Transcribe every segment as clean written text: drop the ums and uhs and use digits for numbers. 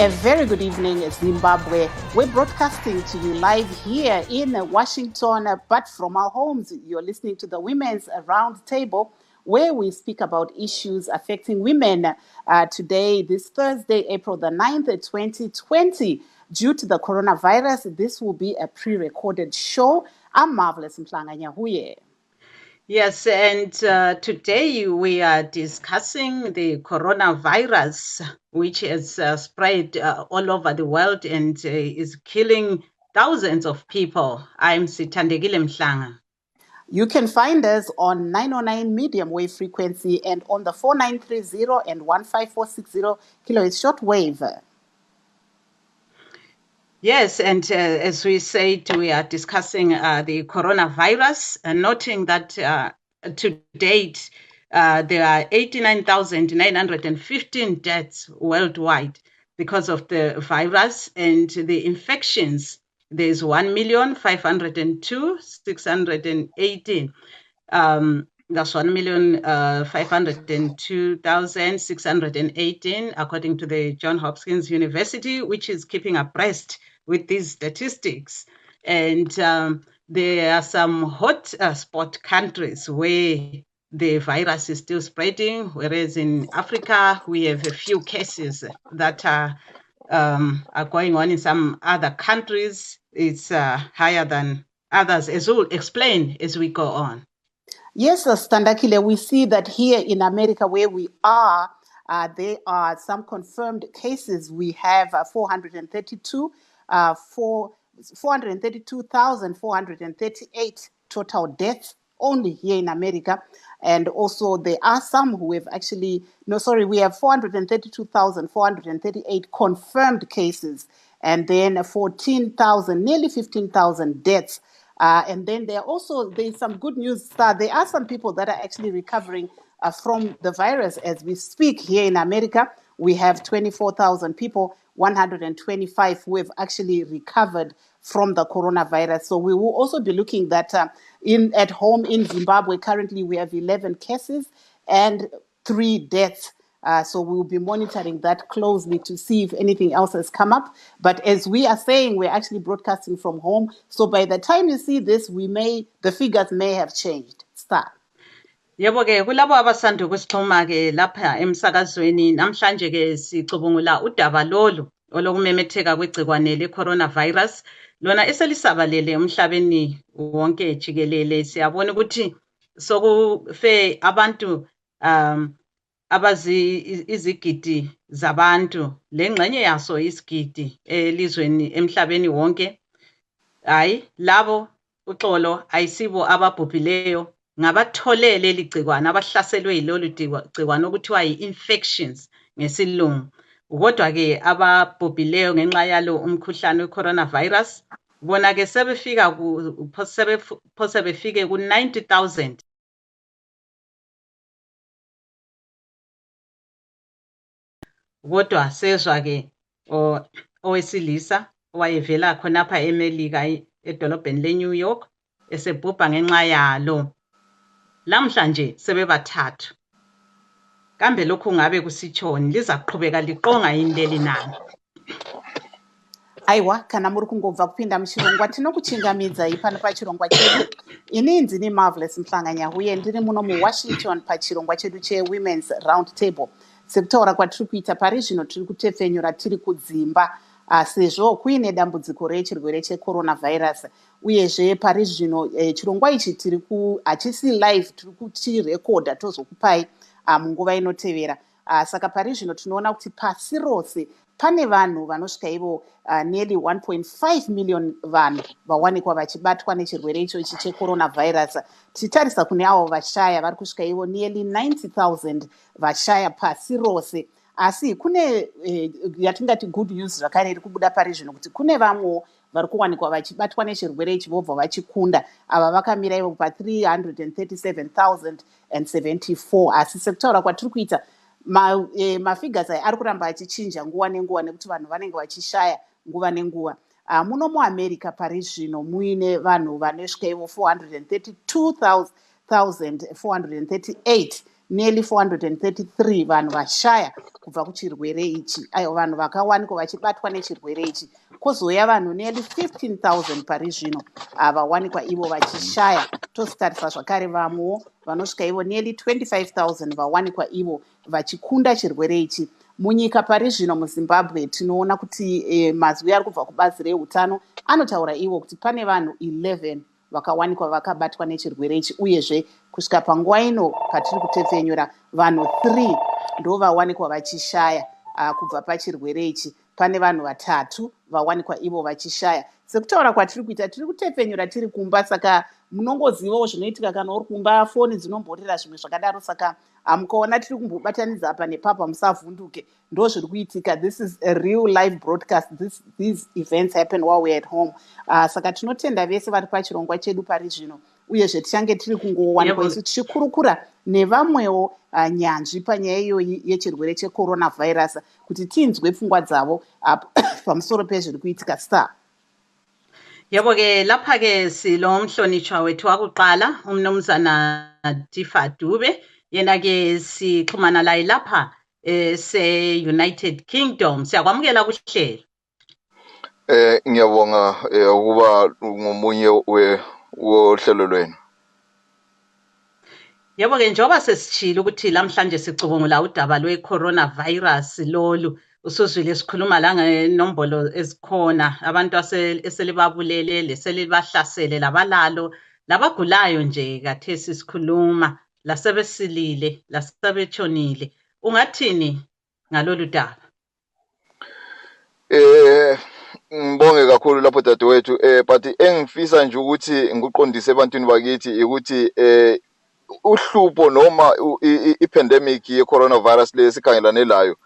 A very good evening, Zimbabwe. We're broadcasting to you live here in Washington, but from our homes. You're listening to the Women's RoundTable, where we speak about issues affecting women. Today, this Thursday, April the 9th, 2020. Due to the coronavirus, this will be a pre-recorded show. I'm Marvelous Mhlanga-Nyahuye. Yes, and today we are discussing the coronavirus, which has spread all over the world and is killing thousands of people. I'm Sithandegile Mhlanga. You can find us on 909 medium wave frequency and on the 4930 and 15460 kilohertz shortwave. Yes, and as we said, we are discussing the coronavirus, noting that to date, there are 89,915 deaths worldwide because of the virus, and the infections, there's 1,502,618. That's 1,502,618, according to the Johns Hopkins University, which is keeping abreast with these statistics. And there are some hot spot countries where the virus is still spreading, whereas in Africa, we have a few cases that are going on. In some other countries, it's higher than others, as we'll explain as we go on. Yes, Standakile, we see that here in America where we are, there are some confirmed cases. We have 432,438 total deaths only here in America. And also there are some who have we have 432,438 confirmed cases, and then 14,000, nearly 15,000 deaths. And then there's some good news. There are some people that are actually recovering from the virus as we speak here in America. We have 24,000 people, 125 who have actually recovered from the coronavirus. So we will also be looking that at home in Zimbabwe, currently we have 11 cases and 3 deaths. So we'll be monitoring that closely to see if anything else has come up. But as we are saying, we're actually broadcasting from home. So by the time you see this, the figures may have changed. Start. Yebo ke kulabo abasanda ukusixhuma ke lapha emsakazweni namhlanje ke sicubungula udaba lolu olokumemetheka kwegcikwane le-coronavirus lona eselisabalele emhlabeni wonke jikelele. Siyabona ukuthi sokufe abantu izigidi zabantu, lengxenye yaso isigidi elizweni emhlabeni wonke. Hayi labo uxolo ayisibo ababhubhileyo, ngabathole leli gcikwane, abahlaselwe yilolu gcikwane okuthiwa yi-infections ngesilungu. Kodwa ke ababhubhileyo ngenxa yalo umkhuhlane we-coronavirus bona ke sebefika phose befike ku-90,000. Kodwa sezwa ke owesilisa owayevela khonapha eMelika edolobheni le-New York esebhubha ngenxa yalo. Lamhlanje sebebathathu. Kambe lokhu ngabe kusitshoni, liza kuqhubeka liqonga yini leli nani? Aiwa, kana muri kungobva kupinda muchirongwa tinokuchingamidza ipano pachirongwa chedu. Inini ni Marvelous Mhlanga-Nyahuye, ndiri muno muWashington pachirongwa chedu cheWomen's RoundTable. Sekutaura kwatiri kuita pari zvino tiri kutepfenyura tiri kudzimba sezvo kuine dambudziko rechirwere cheCoronavirus. Uyezve pari zvino chirongwa ichi hachisi live, tiri kuchirekodha tozokupai munguva inotevera. Saka pari zvino tinoona kuti pasi rose pane vanhu vanosvika ivo nearly 1.5 million vanhu vawanikwa vachibatwa nechirwere ichochi cheCoronavirus. Tichitarisa kune avo vashaya vari kusvika ivo nearly 90,000 vashaya pasi rose. Asi kune yatingati good news zvakare iri kubuda pari zvino kuti kune vamwewo vari kuwanikwa vachibatwa nechirwere ichi vobva vachikunda. Ava vakamira ivo pa337,074. Asi sekutaura kwatiri kuita mafigures aya ari kuramba achichinja nguva nenguva nekuti vanhu vanenge vachishaya nguva nenguva. Muno muAmerica pari zvino muine vanhu vanosvika ivo 432,438 nearly 433 vanhu vashaya kubva kuchirwere ichi, ayo vanhu vakawanikwa vachibatwa nechirwere ichi. Kwozouya vanhu nearly 15,000 pari zvino vawanikwa ivo vachishaya. Tositarisa zvakare vamwewo vanosvika ivo nearly 25,000 vawanikwa ivo vachikunda chirwere ichi. Munyika pari zvino muZimbabwe tinoona kuti mazwi ari kubva kubazi reutano anotaura ivo kuti pane vanhu 11 vakawanikwa vakabatwa nechirwere ichi, uyezve kusvika panguva ino patiri kutefenyura vanhu 3 ndo vawanikwa vachishaya kubva pachirwere ichi. Pane vanhu 3 vawanikwa ivo vachishaya. Sekutaura kwatiri kuita tiri kutefenyura tiri kumba, saka munongozivawo zvinoitika kana uri kumba, foni dzinomborira zvimwe zvakadaro, saka mukaona tiri kumbobatanidza apa nepapa musavhunduke, ndo zviri kuitika. This is a real live broadcast. These events happen while we're at home. Saka tinotenda vese vari pachirongwa chedu pari zvino, uyezve tichange tiri kungowanikwa isu tichikurukura nevamwewo nyanzvi panyaya iyoyi yechirwere cheCoronavirus kuti tinzwe pfungwa dzavo pamusoro pezviri kuitika. Star yebo ke lapha ke silo mhlonishwa wethu wakuqala umnumzana Tifa Dube, yena ke sixhumana laye lapha se-United Kingdom. Siyakwamukela kuhlelo. Ngiyabonga ukuba ngomunye wohlelo lwenu. Yebo ke njengoba sesitshilo ukuthi lamhlanje sicubungula udaba lwe-coronavirus lolu, usuzwile sikhuluma la ngenombolo ezikhona, abantu eselibabulele, leselibahlasele, labalalo, labagulayo nje kathesi sikhuluma, lasebesilile, lasebetshonile. Ungathini ngalolu daba? Ngibonge kakhulu lapho dadewethu, but engifisa nje ukuthi ngikuqondise ebantwini bakithi ukuthi uhlupho noma i-pandemic ye-coronavirus lesikhangelane layo,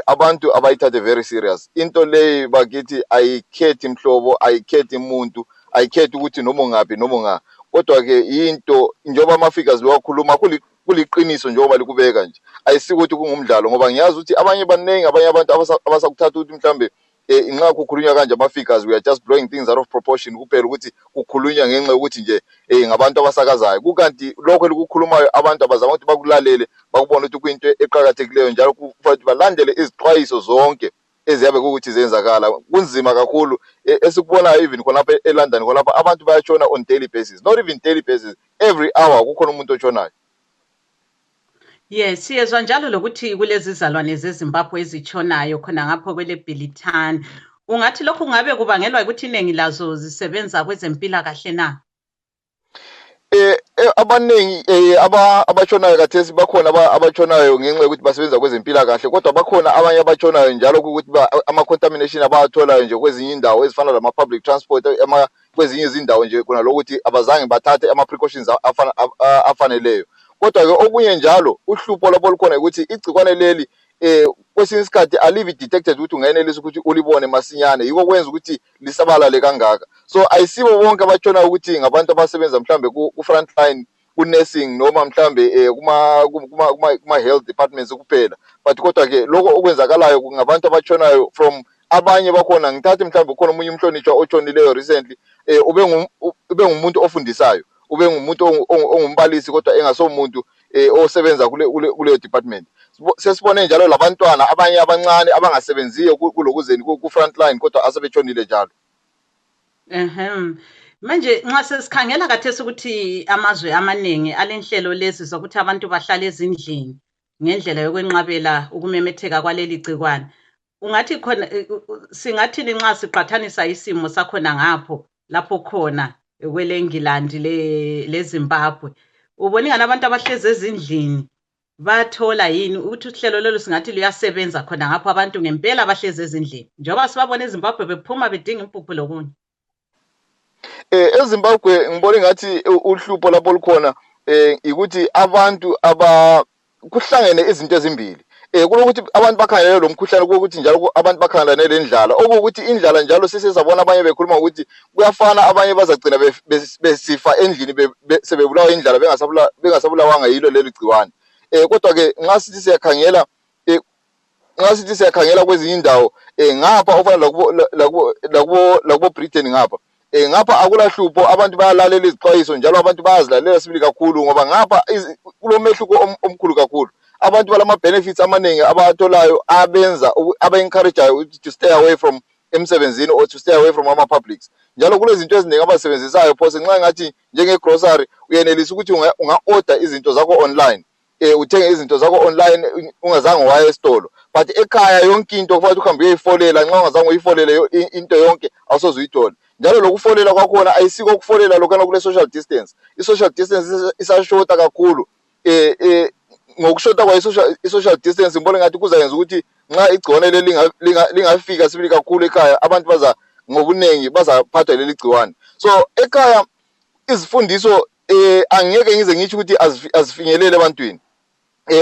abantu abayithathe very serious. Into le bakithi ayikhethi imhlobo, ayikhethi umuntu, ayikhethi ukuthi noma ungaphi noma nga. Kodwa ke into njengoba ama-figures bewakhuluma kuliqiniso njengoba likubeka nje, ayisikuthi kungumdlalo, ngoba ngiyazi ukuthi abanye baningi, abanye abantu abasakuthatha ukuthi mhlambe inxa kukhulunywa kanje ama-figures, we are just blowing things out of proportion kuphela ukuthi kukhulunywa ngenxa yokuthi nje ngabantu abasakazayo. Kukanti lokho elikukhulumayo abantu abazama ukuthi bakulalele, bakubona ukuthi kuyinto eqhakathekileyo, njalo kufanele balandele izixwayiso zonke eziyabe ukuthi zenzakala. Kunzima kakhulu esikubonayo even khonapha eLondon, khonapha abantu bayatshona on daily basis, not even daily basis, every hour kukhona umuntu otshonayo. Yes, siyezwa njalo lokuthi kulezi zalwane zeZimbabwe ezitshonayo khona ngapho kwele Bhilithani. Ungathi lokhu kungabe kubangelwa ukuthi iningi lazo zisebenza kwezempilakahle na? Abaningi abatshonayo kathesi bakhona abatshonayo ngenxa yokuthi basebenza kwezempilakahle, kodwa bakhona abanye abatshonayo njalo ukuthi ama-contamination abawatholayo nje kwezinye indawo ezifana lama-public transport, kwezinye izindawo nje khona lokuthi abazange bathathe ama-precautions afaneleyo. Kodwa ke okunye njalo uhlupho labo lukhona ukuthi igcikwane leli kwesinye isikhathi alive detected ukuthi ungayenelisa ukuthi ulibone masinyane, yiko kwenza ukuthi lisabalale kangaka. So ayisibo bonke abatshona ukuthi ngabantu abasebenza mhlambe ku front line, ku nursing noma mhlambe kuma health departments kuphela, but kodwa ke lokho okwenzakalayo ngabantu abatshonayo from abanye bakhona. Ngithathe mhlambe khona umunye umhlonishwa otshonileyo recently, ube ngumuntu ofundisayo, ube ngumuntu ongumbalisi, kodwa engasomuntu osebenza kuleyo department. Sesibone njalo labantwana abanye abancane abangasebenziyo kulokuzeni ku front line, kodwa asebetshonile njalo. Manje nxa sesikhangela kathesi ukuthi amazwe amaningi alenhlelo lezi zokuthi abantu bahlale ezindlini ngendlela yokwenqabela ukumemetheka kwaleli gcikwane, ungathi khona singathini nxa siqhathanisa isimo sakhona ngapho lapho khona kweleNgilandi leZimbabwe? Ubona ingani abantu abahlezi ezindlini bathola yini ukuthi uhlelo lolu singathi luyasebenza khona ngapho abantu ngempela abahlezi ezindlini, njengoba sibabona eZimbabwe bephuma bedinga impuphu lokunye? EZimbabwe ngibona ngathi uhlupho lapho lukhona ukuthi abantu kuhlangene izinto ezimbili. Kulokuthi abantu bakhangelele lo mkhuhlane, ukuthi njalo abantu bakhangelane lendlala, okuthi indlala njalo sesizabona abanye bekhuluma ukuthi kuyafana abanye bazagcina besifa endlini sebebulawa indlala bengasabulawanga yilo leli gciwane. Kodwa ke nxa sithi siyakhangela kwezinye indawo ngapha ofana lakubo Britain ngapha, ngapha akulahlupho abantu bayalalela izixwayiso njalo abantu bayazilalela sibili kakhulu ngoba ngapha kulo mehluko omkhulu kakhulu abantu balama benefits amaningi abatholayo abenza aba-encourageayo to stay away from emsebenzini or to stay away from ama-publics njalo kulezinto eziningi abasebenzisayo phose nxa ngathi njenge-grocery uyenelisa ukuthi unga-order izinto zakho online uthenge izinto zakho online ungazange waya esitolo but ekhaya yonke into kufanele uhambe uyoyifolela nxa ungazange uyifolele into yonke awusoze uyithole njalo lokufolela kwakhona ayisiko ukufolela lokana kule social distance i-social distance isashota kakhulu ngokushota kwa i-social distance ngibona ngathi kuzayenza ukuthi nxa igciwane leli lingafika sibili kakhulu ekhaya abantu baza ngobuningi bazaphathwa leli gciwane so ekhaya izifundiso angeke ngize ngitsho ukuthi azifinyelele ebantwini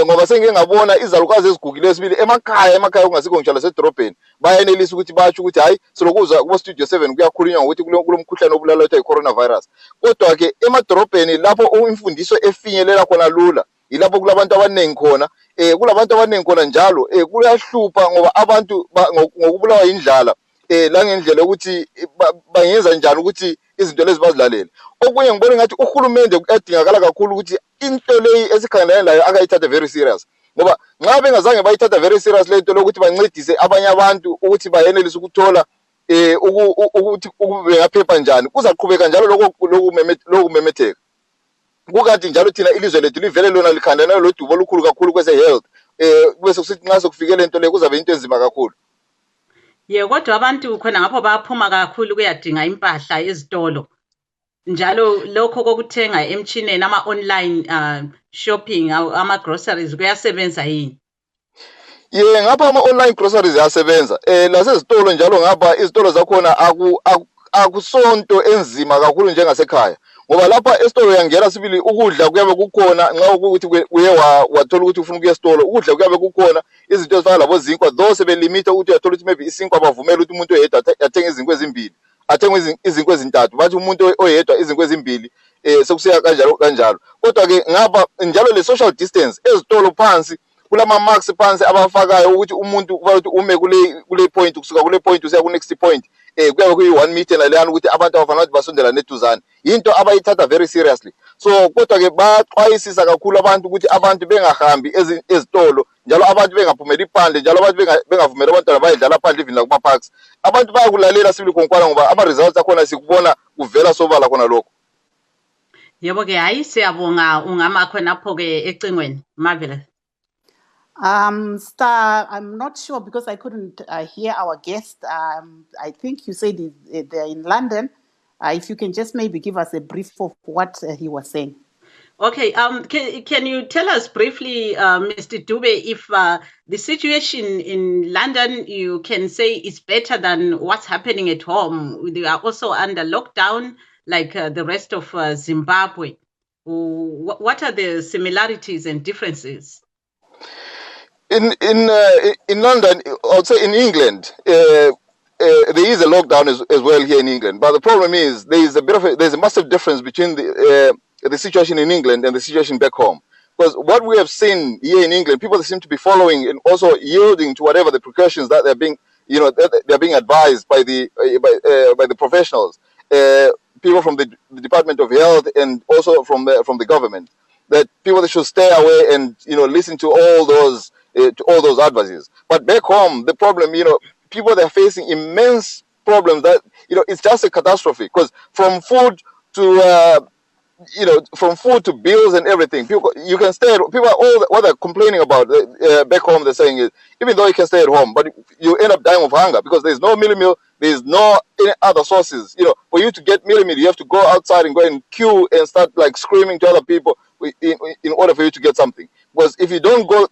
ngoba sengike ngabona izalukazi ezigugileyo sibili emakhaya kungasikho ngitsho lasedorobheni bayenelisa ukuthi batsho ukuthi hayi silokuza kubo studio 7 kuyakhulunywa ngokuthi kulo mkhuhlane obulala ukuthi i-coronavirus kodwa ke emadorobheni lapho imfundiso efinyelela khona lula yilapho kulabantu abaningi khona kulabantu abaningi khona njalo kuyahlupha ngoba abantu ngokubulawa indlala la ngendlela ukuthi bangenza njani ukuthi izinto lezi bazilalele okunye ngibona ngathi uhulumende kuyadingakala kakhulu ukuthi into leyi esikhangelane layo akayithathe very serious ngoba nxa bengazange bayithatha very serious le nto lokuthi bancedise abanye abantu ukuthi bayenelise ukuthola ukuthi bengaphepha njani kuzaqhubeka njalo lokhu memetheka kukanti njalo thina ilizwe lethu livele lona likhandana lodubo olukhulu kakhulu kweze-health bese kusithi nxa sokufike le nto le kuzabe into enzima kakhulu kodwa abantu khona ngapho bayaphuma kakhulu kuyadinga impahla ezitolo njalo lokho kokuthenga emchineni ama-online shopping ama-groceries kuyasebenza yini ngapha ama-online groceries ayasebenza lasezitolo njalo ngapha izitolo zakhona akusonto enzima kakhulu njengasekhaya ngoba lapha esitolo uyangena sibili ukudla kuyabe kukhona nxa ukuthi uye wathola ukuthi ufuna ukuya esitolo ukudla kuyabe kukhona izinto ezifana labo zinkwa those belimita ukuthi uyathola ukuthi maybe isinkwa bavumela ukuthi umuntu oyedwa athenge izinkwa ezimbili athenge izinkwa ezintathu bathi umuntu oyedwa izinkwa ezimbili sekusiya kanjalo kodwa-ke ngapha njalo le-social distance ezitolo phansi kulama-marks phansi abafakayo ukuthi umuntu kufanele ukuthi ume kule point kusuka kule point usiya ku-next point kuyabe kuyi-1 meter naleyana ukuthi abantu abafanele ukuthi basondela neduzane yinto abayithatha very seriously so kodwa-ke baxwayisisa kakhulu abantu ukuthi abantu bengahambi ezitolo njalo abantu bengaphumeli iphandle njalo abantu bengavumeli abantwana bayedlala phandle even nakuma-parks abantu bayakulalela sibili khonkwana ngoba ama-results akhona sikubona kuvela sobala khona lokho yebo-ke hayi siyabonga ungama khonapho-ke ecingweni marvelous Star, I'm not sure because I couldn't hear our guest. I think you said they're in London. If you can just maybe give us a brief of what he was saying. Okay. Can you tell us briefly, Mr. Dube, if the situation in London you can say is better than what's happening at home? They are also under lockdown like the rest of Zimbabwe. What are the similarities and differences? In London, I would say in England, there is a lockdown as well here in England. But the problem is there's a massive difference between the situation in England and the situation back home. Because what we have seen here in England, people seem to be following and also yielding to whatever the precautions that they're being advised by the professionals, people from the Department of Health and also from the government, that people should stay away and listen to all those advices. But back home, the problem, people they're facing immense problems that it's just a catastrophe. Because from food to from food to bills and everything, people you can stay. People what they're complaining about back home, they're saying is even though you can stay at home, but you end up dying of hunger because there's no meal, there's no any other sources. For you to get meal, you have to go outside and go and queue and start like screaming to other people in order for you to get something. Because if you don't go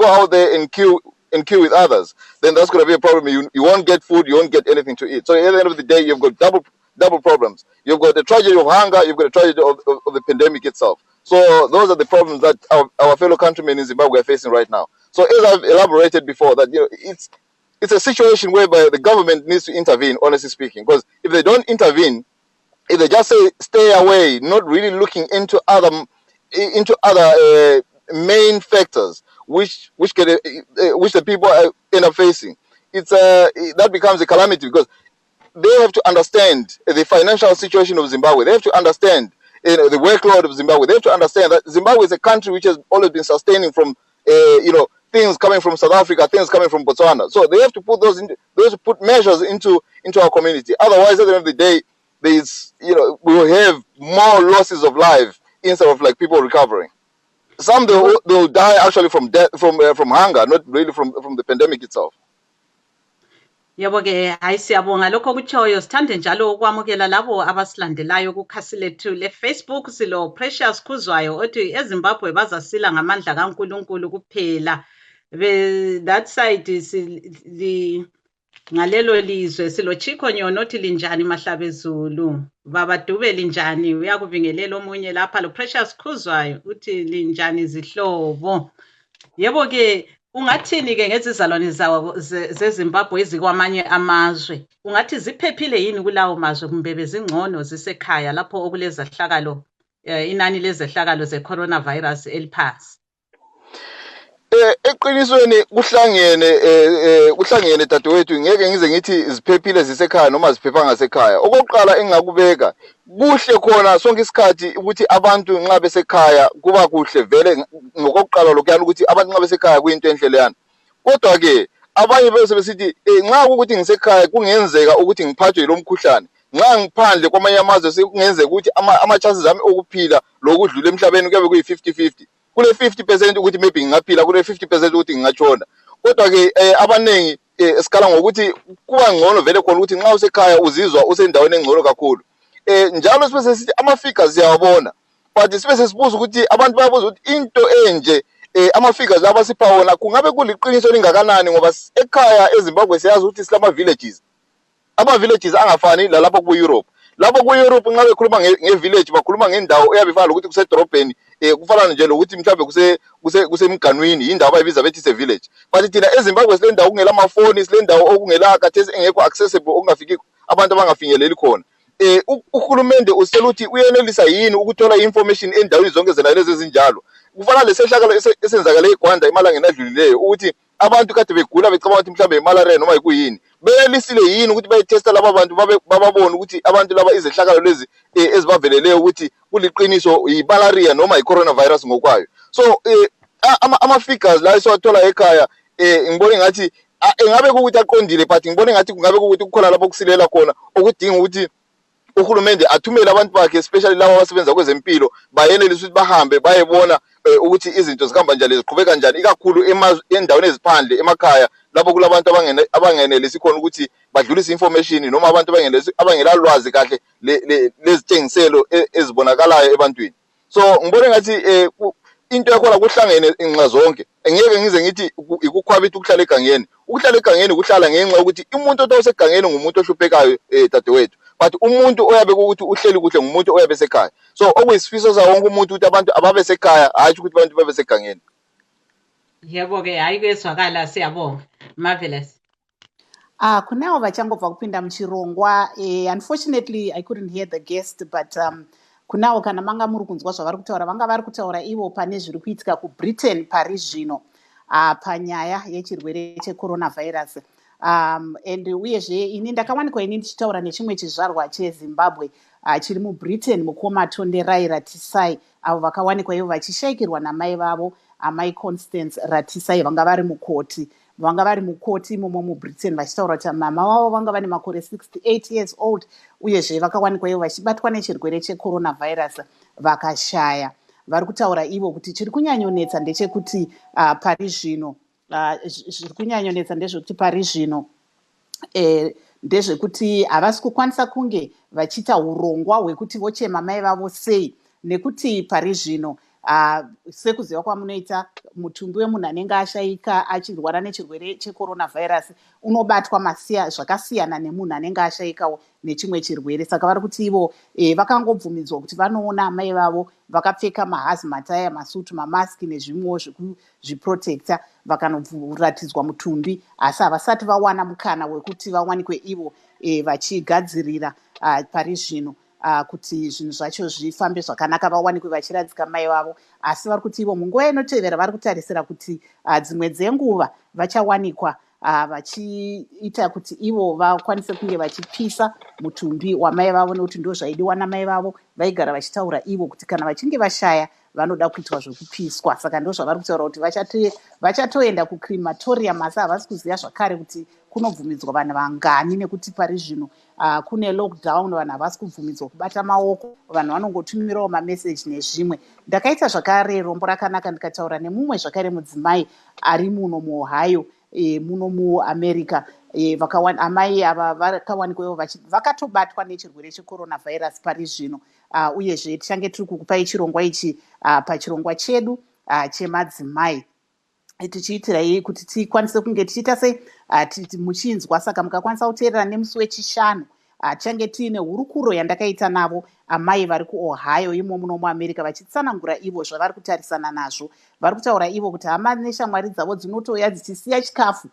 out there and queue with others, then that's going to be a problem. You won't get food, you won't get anything to eat. So at the end of the day, you've got double problems. You've got the tragedy of hunger, you've got the tragedy of the pandemic itself. So those are the problems that our fellow countrymen in Zimbabwe are facing right now. So as I've elaborated before, that it's a situation whereby the government needs to intervene, honestly speaking. Because if they don't intervene, if they just say stay away, not really looking into other main factors which the people end up facing, that becomes a calamity because they have to understand the financial situation of Zimbabwe. They have to understand the workload of Zimbabwe. They have to understand that Zimbabwe is a country which has always been sustaining from, things coming from South Africa, things coming from Botswana. So they have to put put measures into our community. Otherwise, at the end of the day, we will have more losses of life instead of like people recovering. Some they'll die actually from death, from hunger, not really from the pandemic itself. Yebo ke hayi siyabonga lokho kutshoyo sithande njalo ukwamukela labo abasilandelayo kukhasi lethu le Facebook silo Precious Khuzwayo othi eZimbabwe bazasila ngamandla kaNkulunkulu kuphela that side ngalelo lizwe silo Chiko Nyono othi linjani Mahlabezulu baba Dube linjani uyakubingelela omunye lapha lo Precious Khuzwayo uthi linjani izihlobo. Yebo ke ungathini ke ngezizalwane zawo zeZimbabwe ezikwamanye amazwe ungathi ziphephile yini kulawo mazwe kumbe bezingcono zisekhaya lapho okulezahlakalo inani lezehlakalo zeCoronavirus eliphasi? Eqinisweni kuhlangene dadewethu ngeke ngize ngithi ziphephile zisekhaya noma ziphephanga ngasekhaya. Okokuqala engakubeka kuhle khona sonke isikhathi ukuthi abantu nxa besekhaya kuba kuhle vele ngokokuqala lokuyana ukuthi abantu nxa besekhaya kuyinto enhle yana. Kodwa ke abanye bese besithi nxa ukuthi ngisekhaya kungenzeka ukuthi ngiphathwe yilomkhuhlane. Nxa ngiphandle kwamanye amazwe sekungenzeka ukuthi ama-chances ami okuphila lokudlula emhlabeni kuyabe kuyi-50-50. Kule 50% ukuthi maybe ngingaphila, kule 50% ukuthi ngingatshona. Kodwa ke abanengi esikala ngokuthi kuba ngcono vele khona ukuthi nxa usekhaya uzizwa usendaweni engcono kakhulu. Njalo sibe sesithi ama-figures siyawabona, but sibe sesibuza ukuthi abantu bayabuza ukuthi into enje ama-figures abasipha wona kungabe kuliqiniso lingakanani ngoba ekhaya eZimbabwe siyazi ukuthi silama-villages. Ama-villages angafani lalapho ku-Europe. Lapho ku-Europe nxa bekhuluma nge-village bakhuluma ngendawo eyabe ifana lokuthi kusedorobheni kufana nje lokuthi mhlawumbe kusemganwini indawo abayibiza bethi ise-village. But thina eZimbabwe sile ndawo okungela amafoni, sile ndawo okungela khathesi engekho accessible okungafiki abantu abangafinyeleli khona. Uhulumende useluthi uyenelisa yini ukuthola information endaweni zonke lezi ezinjalo. Kufana lesehlakalo esenzakale eGwanda emalangeni adlulileyo ukuthi abantu kade begula becabanga ukuthi mhlawumbe imalaria noma ikuyini. Belisile yini ukuthi bayitesta laba bantu bababone ukuthi abantu laba izehlakalo lezi ezibaveleleyo ukuthi kuliqiniso imalaria noma iCoronavirus ngokwayo. So ama-figures la esiwathola ekhaya ngibone ngathi engabe ukuthi aqondile, but ngibone ngathi kungabe ukuthi kukhona lapho kusilela khona okudinga ukuthi uhulumende athumele abantu bakhe especially labo abasebenza kwezempilo bayenelisa ukuthi bahambe bayebona ukuthi izinto zihamba njani ziqhubeka kanjani ikakhulu endaweni eziphandle emakhaya lapho kulabantu abangenelisi khona ukuthi badlulise information noma abantu abangelalwazi kahle lezitshengiselo ezibonakalayo ebantwini. So ngibone ngathi into yakhona kuhlangene inxa zonke. Engeke ngize ngithi ikukhwabitha ukuhlala egangeni. Ukuhlala egangeni kuhlala ngenxa ukuthi umuntu osegangeni ngumuntu ohluphekayo dadewethu. But umuntu oyabe ukuthi uhleli kuhle ngumuntu oyabe esekhaya. So okuyisifiso sawo wonke umuntu ukuthi abantu ababe sekhaya hayi ukuthi abantu babe segangeni. Yebo ke hayi kwezwakala siyabonga. Marvelous. Kunawo vachangobva kupinda muchirongwa. Unfortunately I couldn't hear the guest, but kunawo kana manga muri kunzwa zvavari kutaura vanga vari kutaura ivo pane zviri kuitika kuBritain pari zvino panyaya yechirwere cheCoronavirus. And uyezve ini ndakawanikwa ini ndichitaura nechimwe chizvarwa cheZimbabwe chiri muBritain mukomatonde Rai Ratisai avo vakawanikwa ivo vachishayikirwa namai vavo amai Constance Ratisai vanga vari mukoti imomo muBritain vachitaura kuti mama vavo vanga vane makore 68 years old uyezve vakawanikwa ivo vachibatwa nechirwere cheCoronavirus vakashaya. Vari kutaura ivo kuti chiri kunyanyonetsa ndechekuti pari zvino zviri kunyanyonetsa ndezvekuti pari zvino ndezvekuti havasi kukwanisa kunge vachiita urongwa hwekuti vochema mai vavo sei, nekuti pari zvino sekuziva kwamunoita mutumbi wemunhu anenge ashayika achirwara nechirwere cheCoronavirus unobatwa zvakasiyana nemunhu anenge ashayikawo nechimwe chirwere. Saka vari kuti ivo vakangobvumidzwa kuti vanoona mai vavo vakapfeka mahazmat aya masutu mamaski nezvimwewo zvekuzviprotecta vakanobvuratidzwa mutumbi, asi havasati vawana mukana wekuti vawanikwe ivo vachigadzirira pari zvino kuti zvinhu zvacho zvifambe zvakanaka vawanikwe vachiradzika mai vavo. Asi vari kuti ivo munguva inotevera vari kutarisira kuti dzimwe dzenguva vachawanikwa vachiita kuti ivo vakwanise kunge vachipisa mutumbi wamai vavo nekuti ndo zvaidiwa namai vavo. Vaigara vachitaura ivo kuti kana vachinge vashaya vanoda kuitwa zvokupiswa. Saka ndo zvavari kutaura kuti vachatoenda kucrimatorium, asi havasi kuziva zvakare kuti kunobvumidzwa vanhu vangani, nekuti pari zvino kune lockdown, vanhu havasi kubvumidzwa kubata maoko, vanhu vanongotumirawo mameseji nezvimwe. Ndakaita zvakare rombo rakanaka ndikataura nemumwe zvakare mudzimai ari muno muOhio muno muAmerica. Amai ava vakawanikwawo vakatobatwa nechirwere cheCoronavirus pari zvino. Uyezve tichange tiri kukupai chirongwa ichi pachirongwa chedu chemadzimai, tichiitirai kuti tikwanise kunge tichiita sei muchinzwa. Saka mukakwanisa kuteerera nemusi wechishanu tichange tiine hurukuro yandakaita navo amai vari kuOhio imo muno muAmerica, vachitsanangura ivo zvavari kutarisana nazvo. Vari kutaura ivo kuti hama neshamwari dzavo dzinotouya dzichisiya chikafu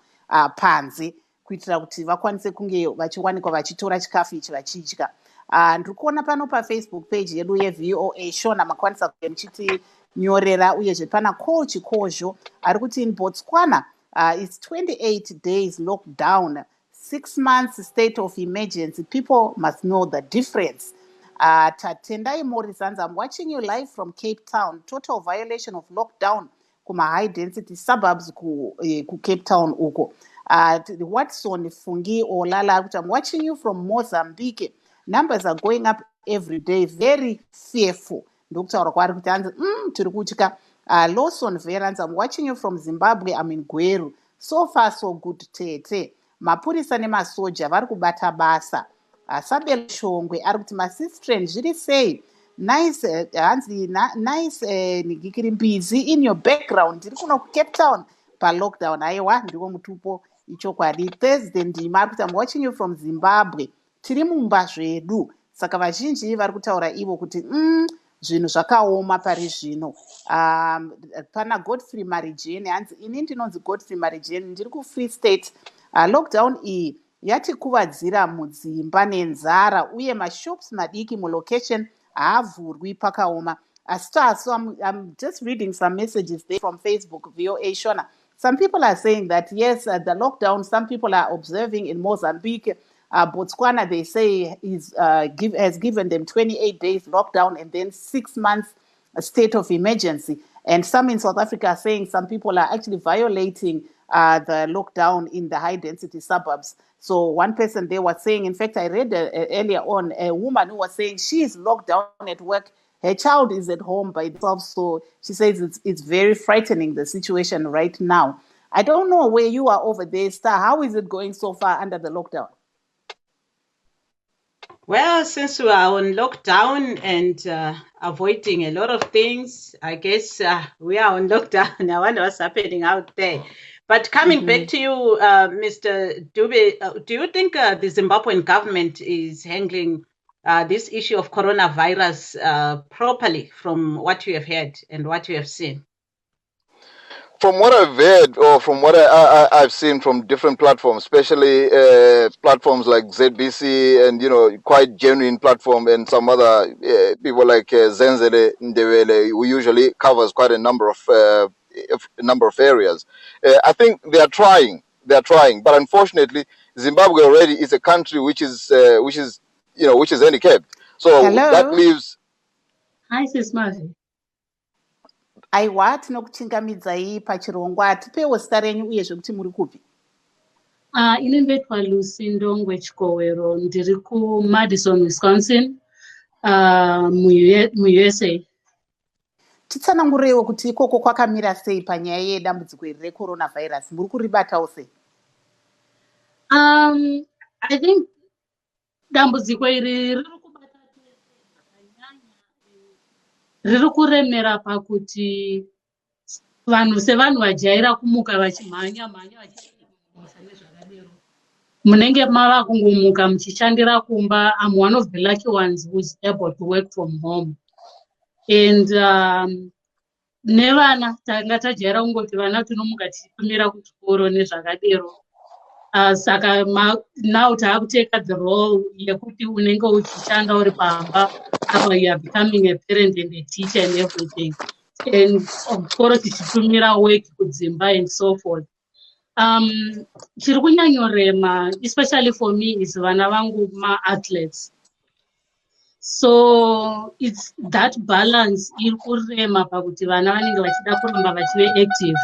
panze kuitira kuti vakwanise kunge vachiwanikwa vachitora chikafu ichi vachidya. Ndiri kuona pano paFacebook page yedu yeVOA Shona makwanisa kunge muchitinyorera. Uyezve pana Chikojo ari kuti in Botswana it's 28 days lockdown, 6 months state of emergency. People must know the difference. Tatendai Morrisans, I'm watching you live from Cape Town. Total violation of lockdown kuma high density suburbs ku Cape Town uko. Watson Fungi Olala, I'm watching you from Mozambique. Numbers are going up every day, very fearful. Ndokutaura kwari kuti anzi tiri kutya. Lawson Verans, I'm watching you from Zimbabwe. I'm in Gweru. So far so good tete. Mapurisa nemasoja vari kubata basa. Sabel Shongwe ari kuti masistren zviri sei? Nice hanzi nice nigikiri mbizi in your background. Ndiri kuno kuCape Town pa lockdown. Aiwa ndiwo mutupo ichokwadi. Thursday ndima ari kuti I'm watching you from Zimbabwe. Tiri mumba zvedu. Saka vazhinji vari kutaura ivo kuti zvinhu zvakaoma pari zvino. Pana Godfrey Marijeni hanzi ini ndinonzi Godfrey Marijeni ndiri kuFree State. Lockdown iyi yatikuvadzira mudzimba nenzara uye mashops madiki mulocation haavhurwi pakaoma. So I'm just reading some messages there from Facebook, VOA Shona. Some people are saying that yes, the lockdown, some people are observing in Mozambique. Botswana, they say, has given them 28 days lockdown and then 6 months state of emergency. And some in South Africa are saying some people are actually violating the lockdown in the high-density suburbs. So one person there was saying, in fact, I read earlier on, a woman who was saying she is locked down at work. Her child is at home by itself. So she says it's very frightening, the situation right now. I don't know where you are over there, Star. How is it going so far under the lockdown? Well, since we are on lockdown and avoiding a lot of things, I guess we are on lockdown. I wonder what's happening out there. But coming back to you, Mr. Dube, do you think the Zimbabwean government is handling this issue of coronavirus properly from what you have heard and what you have seen? From what I've heard or from what I've seen from different platforms, especially platforms like ZBC and, quite genuine platform and some other people like Zenzele Ndebele, who usually covers quite a number of areas. I think they are trying, but unfortunately, Zimbabwe already is a country which is handicapped. So Hello? that leaves. Hi, Sis Mavi. Aiwa tinokuchingamidzai pachirongwa, tipewo zita renyu uyezve kuti muri kupi? Ini ndetwa Lucindo Ngwechikowero, ndiri kuMadison, Wisconsin, mu-USA. Titsanangureiwo kuti ikoko kwakamira sei panyaya yedambudziko iri reCoronavirus, muri kuribatawo sei? I think dambudziko iri riri kubata riri kuremera pakuti sevanhu vajaira kumuka vachimhanya vachiisa nezvakadero. Munenge mava kungomuka muchishandira kumba. I'm one of the lucky ones who's able to work from home. And nevana tanga tajaira kungoti vana tinomuka tichitumira kuchikoro nezvakadero. Saka now taakuteka the role yekuti unenge uchishanda uri pamba. You are becoming a parent and a teacher and everything. And of course, tichitumira work kudzimba and so forth. chiri kunyanyorema, especially for me, is vana vangu ma-athletes. So it's that balance iri kurema pakuti vana vanenge vachida kuramba vachive active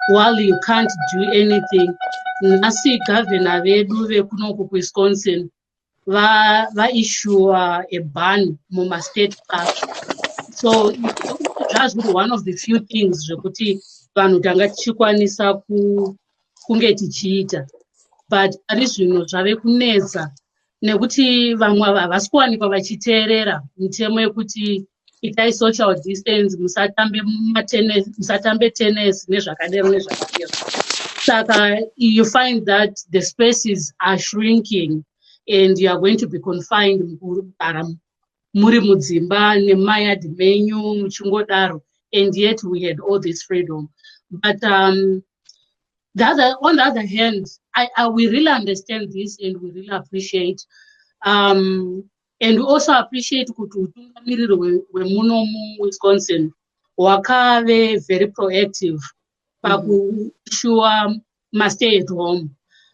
while you can't do anything. Nhasi governor vedu vekunoku kuWisconsin vaissue a ban muma-state parks. So zvava zviri one of the few things zvekuti vanhu tanga tichikwanisa kunge tichiita, but ari zvino zvave kunetsa nekuti vamwe havasi kuwanikwa vachiteerera mitemo yekuti itai social distance, musatambe tennis nezvakadero nezvakadero. Saka you find that the spaces are shrinking and you are going to be confined mukugara muri mudzimba nemayadhi menyu muchingodaro, and yet we had all this freedom. But on the other hand, we really understand this and we really appreciate. And we also appreciate kuti utungamiriri wemuno muWisconsin wakave very proactive pakushua mastay at home.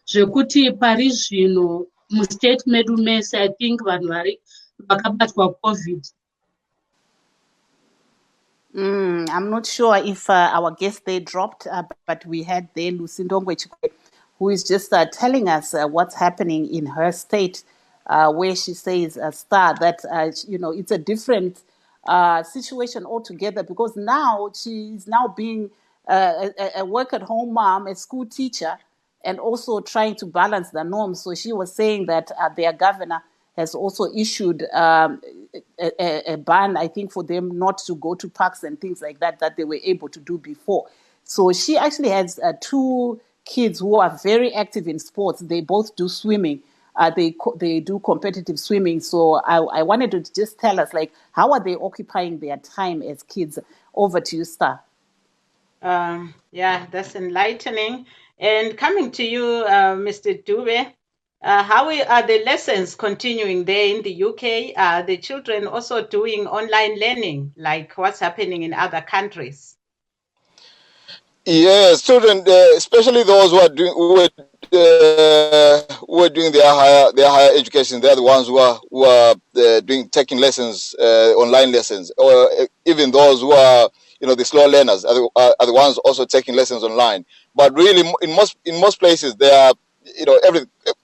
Zvekuti pari zvino mustate medu mese, I think vanhu vari vakabatwa COVID. I'm not sure if our guest there dropped, but we had there Lucindongwe Chikwe, who is just telling us what's happening in her state, where she says, Star, that, it's a different situation altogether, because now she's now being a work-at-home mom, a school teacher, and also trying to balance the norms. So she was saying that their governor has also issued a ban, I think, for them not to go to parks and things like that they were able to do before. So she actually has two kids who are very active in sports. They both do swimming. They do competitive swimming. So I wanted to just tell us, like, how are they occupying their time as kids? Over to you, Star. Yeah, that's enlightening. And coming to you, Mr. Dube, how are the lessons continuing there in the UK? Are the children also doing online learning, like what's happening in other countries? Yes, children, especially those who are doing their higher education, they're the ones who are taking lessons, online lessons, or even those who are the slow learners are the ones also taking lessons online. But really, in most places, they are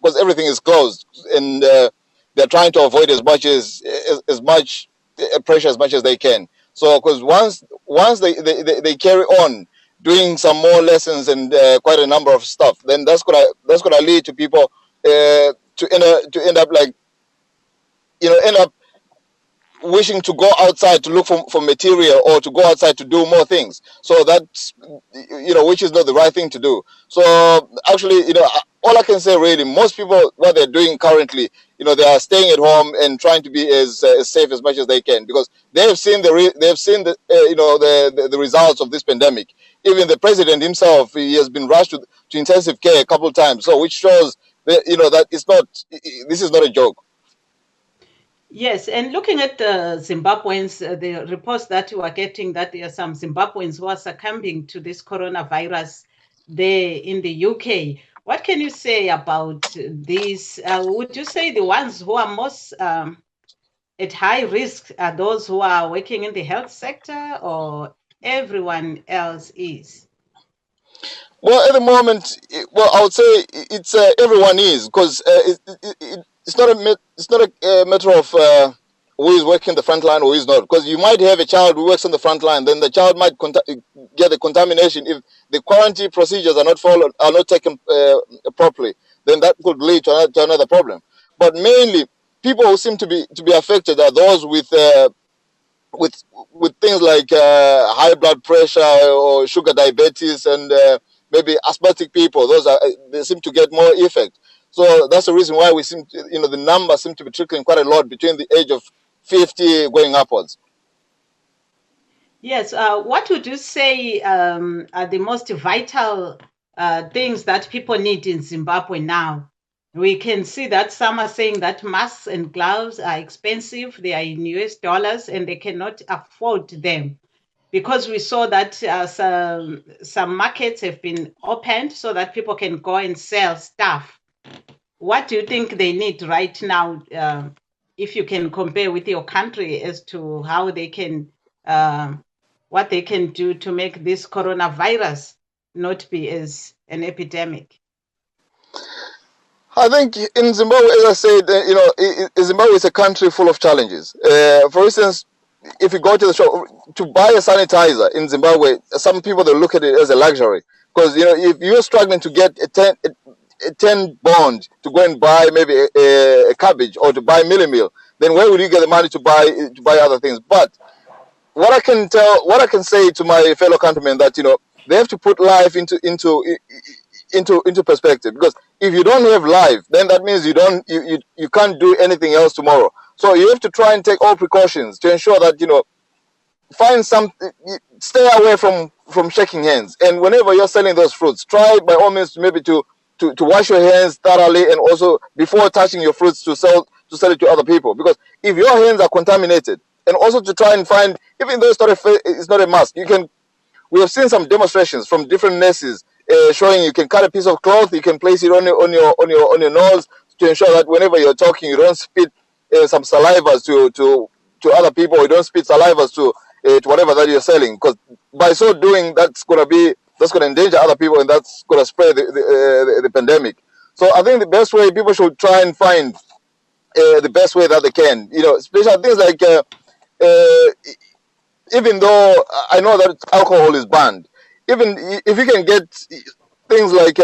because everything is closed, and they're trying to avoid as much pressure as much as they can. So, because once they carry on doing some more lessons and quite a number of stuff, then that's gonna lead to people to end up wishing to go outside to look for material or to go outside to do more things. So that's which is not the right thing to do. So actually, all I can say really, most people, what they're doing currently, they are staying at home and trying to be as safe as much as they can, because they have seen the results of this pandemic. Even the president himself, he has been rushed to intensive care a couple of times. So which shows that that this is not a joke. Yes, and looking at the Zimbabweans, the reports that you are getting, that there are some Zimbabweans who are succumbing to this coronavirus there in the UK. What can you say about this? Would you say the ones who are most at high risk are those who are working in the health sector, or everyone else is? Well, at the moment, I would say it's everyone is, because it's not a matter of who is working the front line or who is not. Because you might have a child who works on the front line, then the child might get the contamination if the quarantine procedures are not taken properly. Then that could lead to another problem. But mainly, people who seem to be affected are those with things like high blood pressure or sugar diabetes and maybe asthmatic people. They seem to get more effect. So that's the reason why we seem to, the numbers seem to be trickling quite a lot between the age of 50 going upwards. Yes. What would you say are the most vital things that people need in Zimbabwe now? We can see that some are saying that masks and gloves are expensive. They are in US dollars and they cannot afford them. because we saw that some markets have been opened so that people can go and sell stuff. What do you think they need right now, if you can compare with your country as to how they can, what they can do to make this coronavirus not be as an epidemic? I think in Zimbabwe, as I said, Zimbabwe is a country full of challenges. For instance, if you go to the shop to buy a sanitizer in Zimbabwe, some people they look at it as a luxury, because if you're struggling to get a 10 bond to go and buy maybe a cabbage or to buy meal, then where would you get the money to buy other things? But what I can say to my fellow countrymen, that they have to put life into perspective, because if you don't have life, then that means you can't do anything else tomorrow. So you have to try and take all precautions to ensure that find stay away from shaking hands, and whenever you're selling those fruits, try by all means maybe to wash your hands thoroughly, and also before touching your fruits to sell it to other people, because if your hands are contaminated, and also to try and find, even though it's not a must, we have seen some demonstrations from different nurses showing you can cut a piece of cloth, you can place it on your nose to ensure that whenever you're talking, you don't spit some salivas to other people, or you don't spit salivas to whatever that you're selling, because by so doing, that's going to endanger other people, and that's going to spread the pandemic. So I think the best way, people should try and find the best way that they can, especially things like even though I know that alcohol is banned, even if you can get things like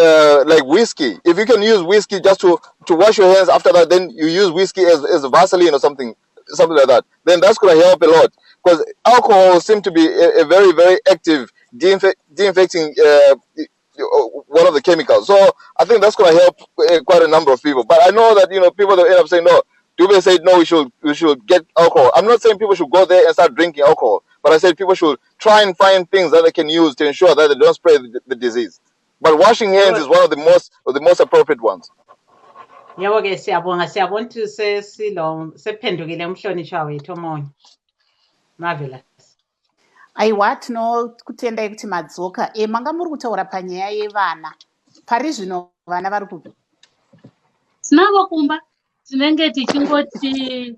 whiskey, if you can use whiskey just to wash your hands after that, then you use whiskey as a Vaseline or something like that, then that's going to help a lot, because alcohol seems to be a very, very active de-infecting one of the chemicals. So I think that's going to help quite a number of people. But I know that people that end up saying no. Dube said no, we should get alcohol. I'm not saying people should go there and start drinking alcohol, but I said people should try and find things that they can use to ensure that they don't spread the disease. But washing hands is one of the most appropriate ones. Yebo-ke siyabonga ukuthi sephendukile umhlonishwa wethu omunye. Marvelous. Aiwa, tinokutendai kuti madzoka. Manga muri kutaura panyaya yevana. Pari zvino vana vari kupi? Tinavo kumba. Tinenge tichingoti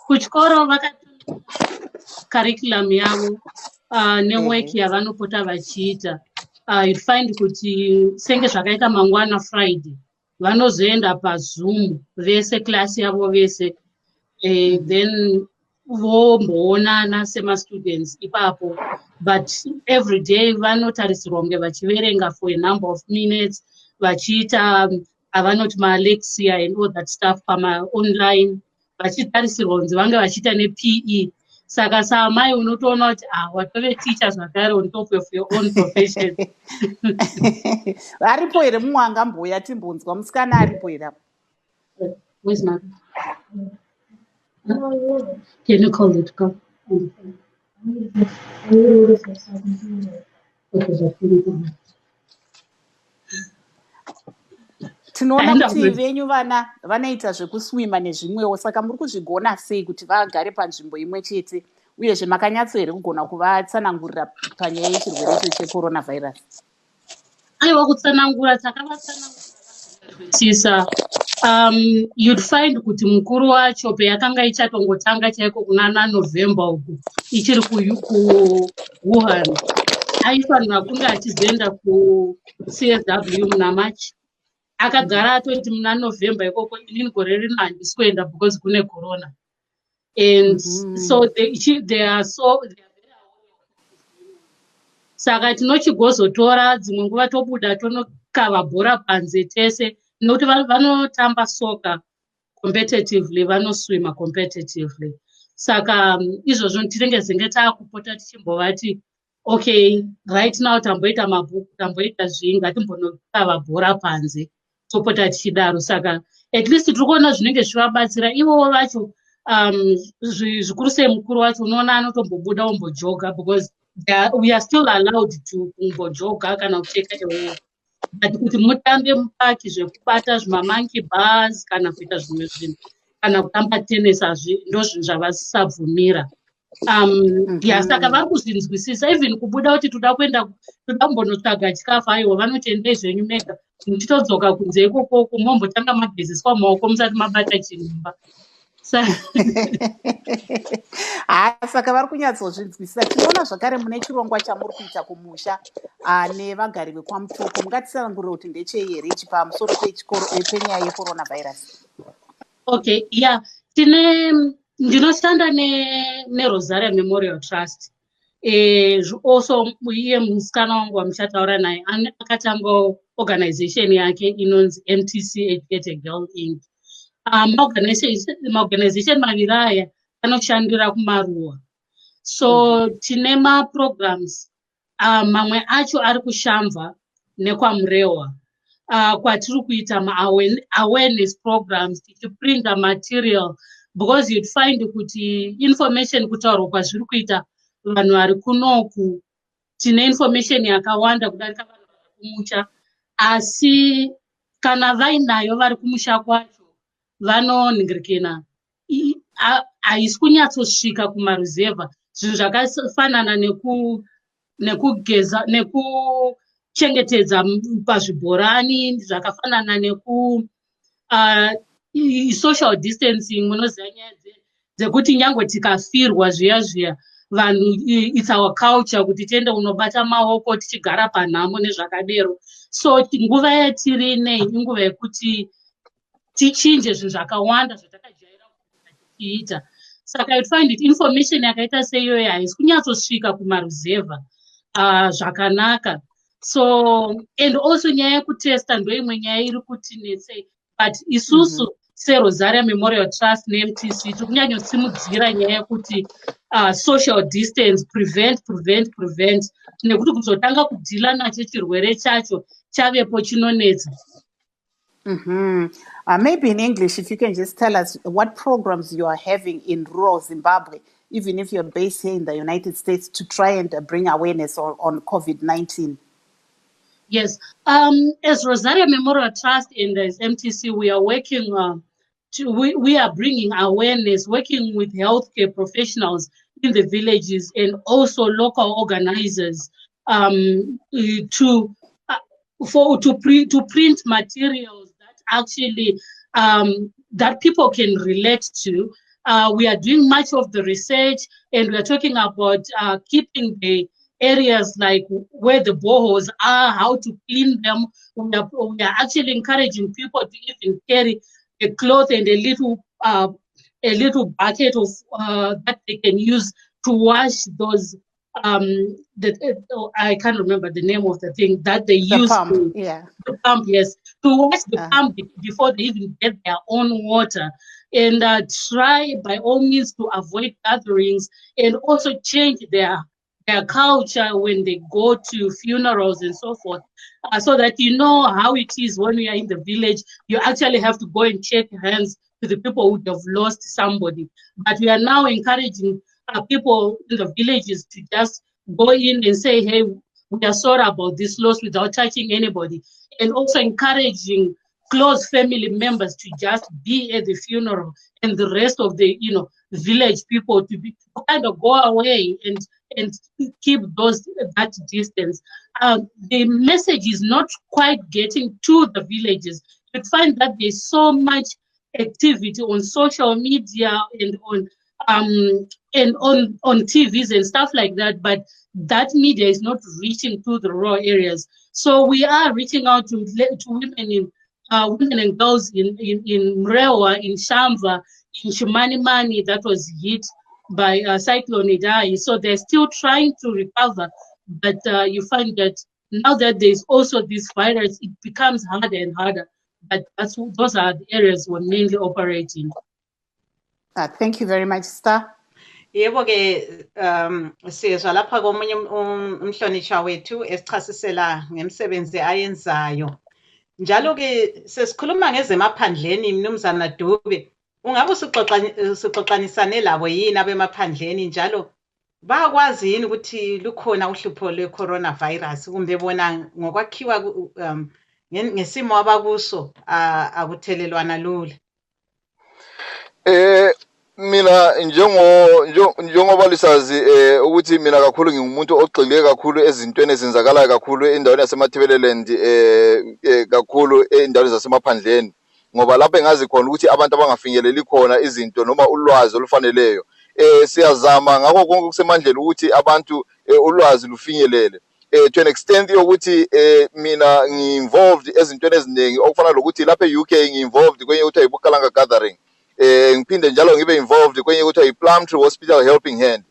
kuchikoro vakati curriculum yavo nework yavanopota vachiita. You find kuti senge zvakaita mangwana Friday vanozoenda paZoom vese class yavo vese, then vomboonana sema-students ipapo, but every day vanotarisirwa kunge vachiverenga for a number of minutes, vachiita avanoti maalexia and all that stuff online, vachitarisirwa kunzi vange vachiita nePE. Saka samai unotoona kuti watove teachers vakare on top of your own profession. Aripo here mumwe angambouya timbonzwa, musikana aripo here. Where's my... Can you call it? Go. Tinoona kuti venyu vana vanoita zvekuswima nezvimwewo, saka muri kuzvigona sei kuti vagare panzvimbo imwe chete, uyezve makanyatso here kugona kuvatsanangurira panyaya yechirwere cheCoronavirus? Aiwa, kutsanangura takavatsanangura. You'd find kuti mukuru wacho peyakanga ichatongotanga chaiko kuna November uku ichiri kuWuhan, aifanira kunge achizoenda kuCSW muna March. Akagara atoti muna November ikoko inini gore rino handisi kuenda because kune corona. And so they are so... Saka tinochigozotora dzimwe nguva tobuda tonokava bhora panze tese, nokuti vanotamba soka competitively, vanoswima competitively. Saka izvozvo tinenge zenge taakupota tichimbovati okay, right now tamboita mabhuku, tamboita zvii, ngatimbonokava bhora panze topota tichidaro. Saka at least tiri kuona zvinenge zvivabatsira ivowo vacho. Zvikuru sei mukuru wacho unoona anotombobuda ombojoga, because we are still allowed to kumbojoga kana kucheka ewo. But kuti mutambe mupaki zvekubata zvimamonkey bars kana kuita zvimwe zvinhu kana kutamba tennis ndo zvinhu zvavasabvumira. Saka vari kuzvinzwisisa even kubuda kuti toda kumbonotsvaga chikafu aiwa vanoti endei zvenyu mega muchitodzoka kunze ikoko mombotanga magezeswa maoko musati mabata chinhumba. Saka vari kunyatsozvinzwisisa. Tinoona zvakare mune chirongwa chamuri kuita kumusha nevagari vekwamutoko, mungatitsanangurire kuti ndechei here ichi pamusoro penyaya yecoronavirus? Okay, yeah, ndinoshanda neRosaria Memorial Trust. Also iye musikana wangu wamuchataura naye akatanga organization yake inonzi MTC Educate a Girl Inc. Maorganization maviri aya anoshandira kumaruwa. So tine maprograms mamwe acho ari kushamva nekwamurewa. Kwatiri kuita awareness programs tichiprinta material, because you'd find kuti information kutaurwa kwazviri kuita vanhu vari kunoku tine information yakawanda kudarika vanhu vari kumusha, asi kana vainayo vari kumusha kwacho vanonhingirikana haisi kunyatsosvika kumaruzevha. Zvinhu zvakafanana nekugeza nekuchengetedza pazvibhorani, zvakafanana social distancing. Munoziva nyaya dzekuti nyange tikafirwa zviya vanhu it's our culture kuti tiende unobata maoko tichigara panhamo nezvakadero. So nguva yatiri inei inguva yekuti tichinje zvinhu zvakawanda zvatakajaira tichiita. Saka I find it information yakaita seiyoyo haisi kunyatsosvika kumaruzevha zvakanaka. So and also nyaya yekutesta ndoimwe nyaya iri kutinetsei, but isusu seRosaria Memorial Trust neMTC tiri kunyanyosimudzira nyaya yekuti social distance, prevent nekuti kuzotanga kudhila nacho chirwere chacho chavepo chinonetsa. Maybe in English, if you can just tell us what programs you are having in rural Zimbabwe, even if you're based here in the United States, to try and bring awareness on COVID-19. Yes, as Rosaria Memorial Trust and as MTC, we are working we are bringing awareness, working with healthcare professionals in the villages and also local organizers to print materials that actually that people can relate to. We are doing much of the research, and we are talking about keeping the areas like where the boreholes are, how to clean them. We are actually encouraging people to even carry a cloth and a little bucket of that they can use to wash those. I can't remember the name of the thing that they use. The pump, yes, to wash the pump before they even get their own water. And try by all means to avoid gatherings and also change their culture when they go to funerals and so forth, so that you know how it is when we are in the village. You actually have to go and shake hands to the people who have lost somebody. But we are now encouraging people in the villages to just go in and say, hey, we are sorry about this loss without touching anybody. And also encouraging close family members to just be at the funeral, and the rest of the village people to kind of go away and keep that distance. The message is not quite getting to the villages. You find that there's so much activity on social media and on TVs and stuff like that, but that media is not reaching to the rural areas. So we are reaching out to women and girls in Mrewa, in Shamva, in Shumanimani that was hit by Cyclone Idai. So they're still trying to recover, but you find that now that there's also this virus, it becomes harder and harder. But those are the areas we're mainly operating. Thank you very much, Star. Yebo ke sizwa lapha komunye umhlonishwa wethu esichasisela ngemsebenzi ayenzayo. Njalo ke sesikhuluma ngezemaphandleni, Mnumzana Dube, ungabe sixoxanisane labo yini abemaphandleni, njalo bakwazi yini ukuthi lukhona uhlupho lwe-coronavirus, kumbe bona ngokwakhiwa ngesimo abakuso akuthelelwana lula? mina njengoba lisazi ukuthi mina kakhulu ngingumuntu ogxile kakhulu ezintweni ezenzakalayo kakhulu endaweni yasemathebeleland kakhulu endaweni zasemaphandleni, ngoba lapho engazi khona ukuthi abantu abangafinyeleli khona izinto noma ulwazi olufaneleyo. Siyazama ngakho konke kusemandleni ukuthi abantu ulwazi lufinyelele to an extent yokuthi mina ngi-involved ezintweni eziningi okufana lokuthi lapha e-UK ngi-involved kwenye kuthiwa yi-Bukalanga Gathering. Ngiphinde njalo ngibe involved kwenye kuthiwa yi-Plumtree Hospital Helping Hand.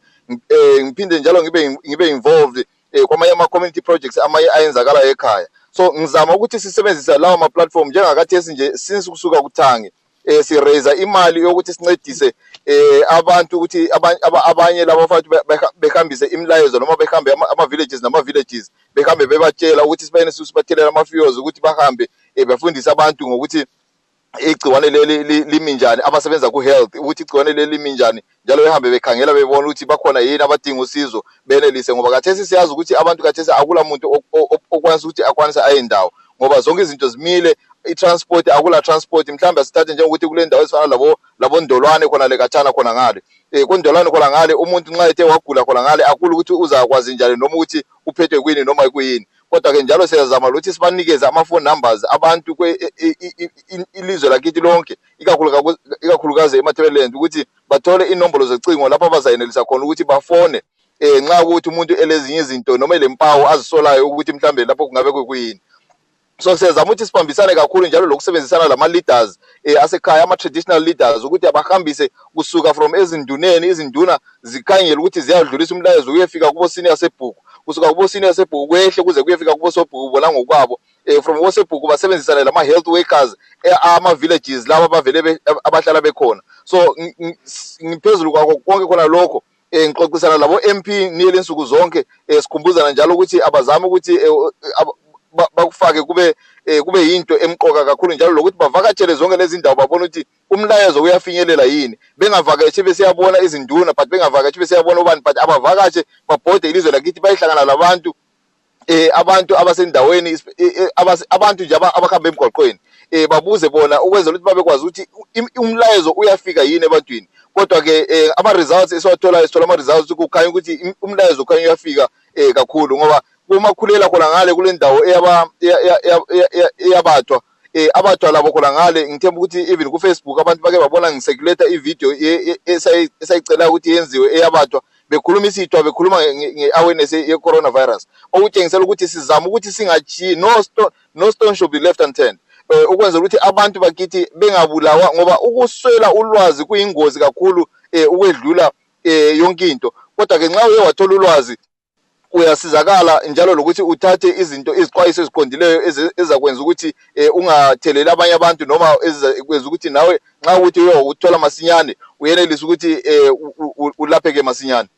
Ngiphinde njalo ngibe involved kwamanye ama-community projects amanye ayenzakala ekhaya. So ngizama ukuthi sisebenzisa lawo ma-platform njengakathesi nje since kusuka kuthange si-raise imali yokuthi sincedise abantu ukuthi abanye labo bafanele behambise imilayezo noma behambe ama-villages nama-villages behambe bebatshela ukuthi sibayene sibathelela ama-fios ukuthi bahambe befundise abantu ngokuthi igciwane limi njani, abasebenza ku-health ukuthi igciwane limi njani, njalo behambe bekhangela bebona ukuthi bakhona yini abadinga usizo benelise, ngoba kathesi siyazi ukuthi abantu kathesi akula muntu okwanisa ukuthi akwanise ayindawo ngoba zonke izinto zimile. I-transport akula transport, mhlawumbe asithathe njengokuthi kule ndawo ezifana labo Ndolwane khona le Katshana khona ngale kuNdolwane khona ngale umuntu nxa ethe wagula khona ngale akula ukuthi uzakwazi njani noma ukuthi uphethwe kwini noma kuyini. Kodwa-ke njalo siyazama ukuthi sibanikeze ama-phone numbers abantu ilizwe lakithi lonke ikakhulukazi eMathebeleland ukuthi bathole inombolo zocingo lapho abazayenelisa khona ukuthi bafone nxa ukuthi umuntu elezinye izinto noma elempawu azisolayo ukuthi mhlawumbe lapho kungabe kuyini. So siyazama ukuthi sibambisane kakhulu njalo lokusebenzisana lama-leaders asekhaya, ama-traditional leaders ukuthi abahambise kusuka from ezinduneni, izinduna zikhangele ukuthi ziyadlulisa umlayezo kuyefika kubo senior sebhuku, kusuka kubo senior sebhuku kwehle kuze kuyefika kubo sobhuku bona ngokwabo. From kubo sebhuku basebenzisane lama-health workers ama-villages laba abavele abahlala bekhona. So ngiphezulu kwakho konke khona lokho ngixoxisana labo-MP niyele insuku zonke sikhumbuzana njalo ukuthi abazame ukuthi bakufake kube yinto emqoka kakhulu njalo lokuthi bavakatshele zonke lezi ndawo babona ukuthi umlayezo uyafinyelela yini, bengavakashi besiyabona izinduna but bengavakashi besiyabona ubani but abavakashi babhode ilizwe lakithi bayihlangana labantu abantu abasendaweni abantu nje abahamba emgwaqweni babuze bona ukwenzela ukuthi babekwazi ukuthi umlayezo uyafika yini ebantwini. Kodwa-ke ama-results esiwatholayo sithola ama-results kukhanya ukuthi umlayezo ukhanya uyafika kakhulu ngoba kumakhulela khona ngale kule ndawo eyabathwa abathwa labo khona ngale. Ngithemba ukuthi even ku-Facebook abantu bake babona ngisirculate ivideo esayicela ukuthi yenziwe eyabathwa bekhuluma isithwa bekhuluma nge-awareness ye-coronavirus, okutshengisela ukuthi sizama ukuthi singachiyi, no stone should be left unturned ukwenzela ukuthi abantu bakithi bengabulawa ngoba ukuswela ulwazi kuyingozi kakhulu ukwedlula yonke into. Kodwa-ke nxa uye wathola ulwazi uyasizakala njalo lokuthi uthathe izinto izixwayiso eziqondileyo ezakwenza ukuthi ungatheleli abanye abantu noma ezakwenza ukuthi nawe nxa ukuthi uye uthola masinyane uyenelisa ukuthi ulapheke masinyane.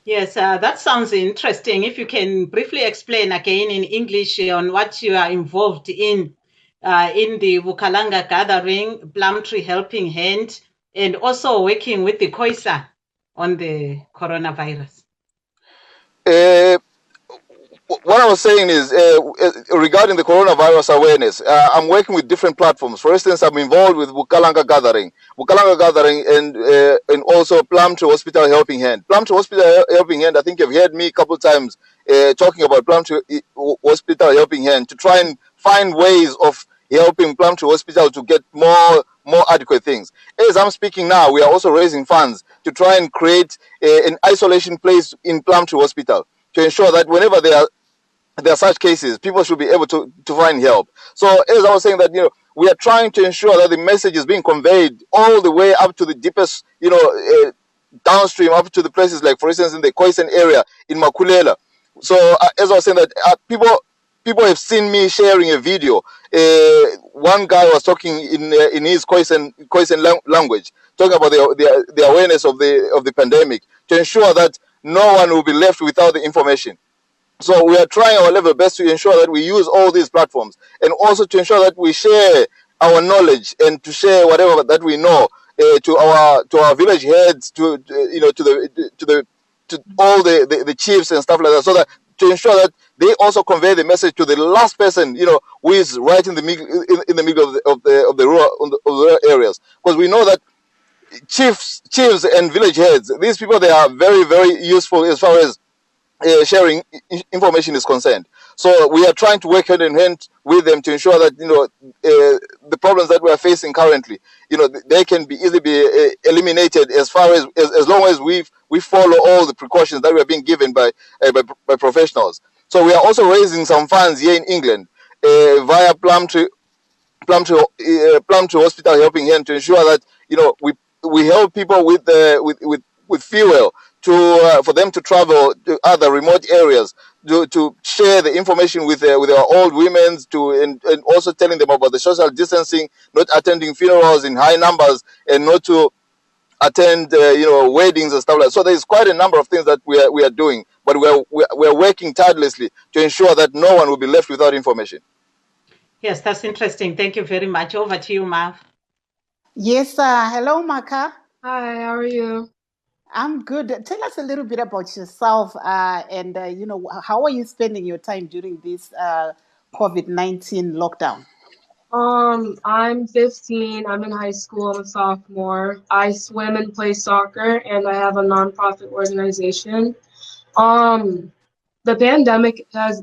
Yes, that sounds interesting. If you can briefly explain again in English on what you are involved in the Bukalanga Gathering, Plumtree Helping Hand, and also working with the COISA on the coronavirus. What I was saying is regarding the coronavirus awareness, I'm working with different platforms. For instance, I'm involved with Bukalanga Gathering, and also Plumtree Hospital Helping Hand. Plumtree Hospital Helping Hand, I think you've heard me a couple of times talking about Plumtree Hospital Helping Hand to try and find ways of helping Plumtree Hospital to get more adequate things. As I'm speaking now, we are also raising funds to try and create an isolation place in Plumtree Hospital to ensure that whenever there are such cases, people should be able to find help. So as I was saying that, we are trying to ensure that the message is being conveyed all the way up to the deepest, downstream, up to the places like, for instance, in the Khoisan area, in Makulela. So as I was saying that people have seen me sharing a video. One guy was talking in his Khoisan language, talking about the awareness of the pandemic to ensure that no one will be left without the information. So we are trying our level best to ensure that we use all these platforms and also to ensure that we share our knowledge and to share whatever that we know to our village heads, to all the chiefs and stuff like that, so that to ensure that they also convey the message to the last person, who is right in the middle of the rural areas, because we know that chiefs and village heads. These people, they are very, very useful as far as sharing information is concerned. So we are trying to work hand in hand with them to ensure that the problems that we are facing currently, they can be easily be eliminated as far as long as we follow all the precautions that we are being given by professionals. So we are also raising some funds here in England via Plumtree Hospital Helping Hand to ensure that we help people with fuel for them to travel to other remote areas, to share the information with our old women, and also telling them about the social distancing, not attending funerals in high numbers, and not to attend weddings and stuff like that. So there's quite a number of things that we are doing, but we're working tirelessly to ensure that no one will be left without information. Yes, that's interesting. Thank you very much. Over to you, Marv. Yes, hello, Maka. Hi, how are you? I'm good. Tell us a little bit about yourself, and how are you spending your time during this COVID-19 lockdown? I'm 15. I'm in high school. I'm a sophomore. I swim and play soccer, and I have a nonprofit organization. The pandemic has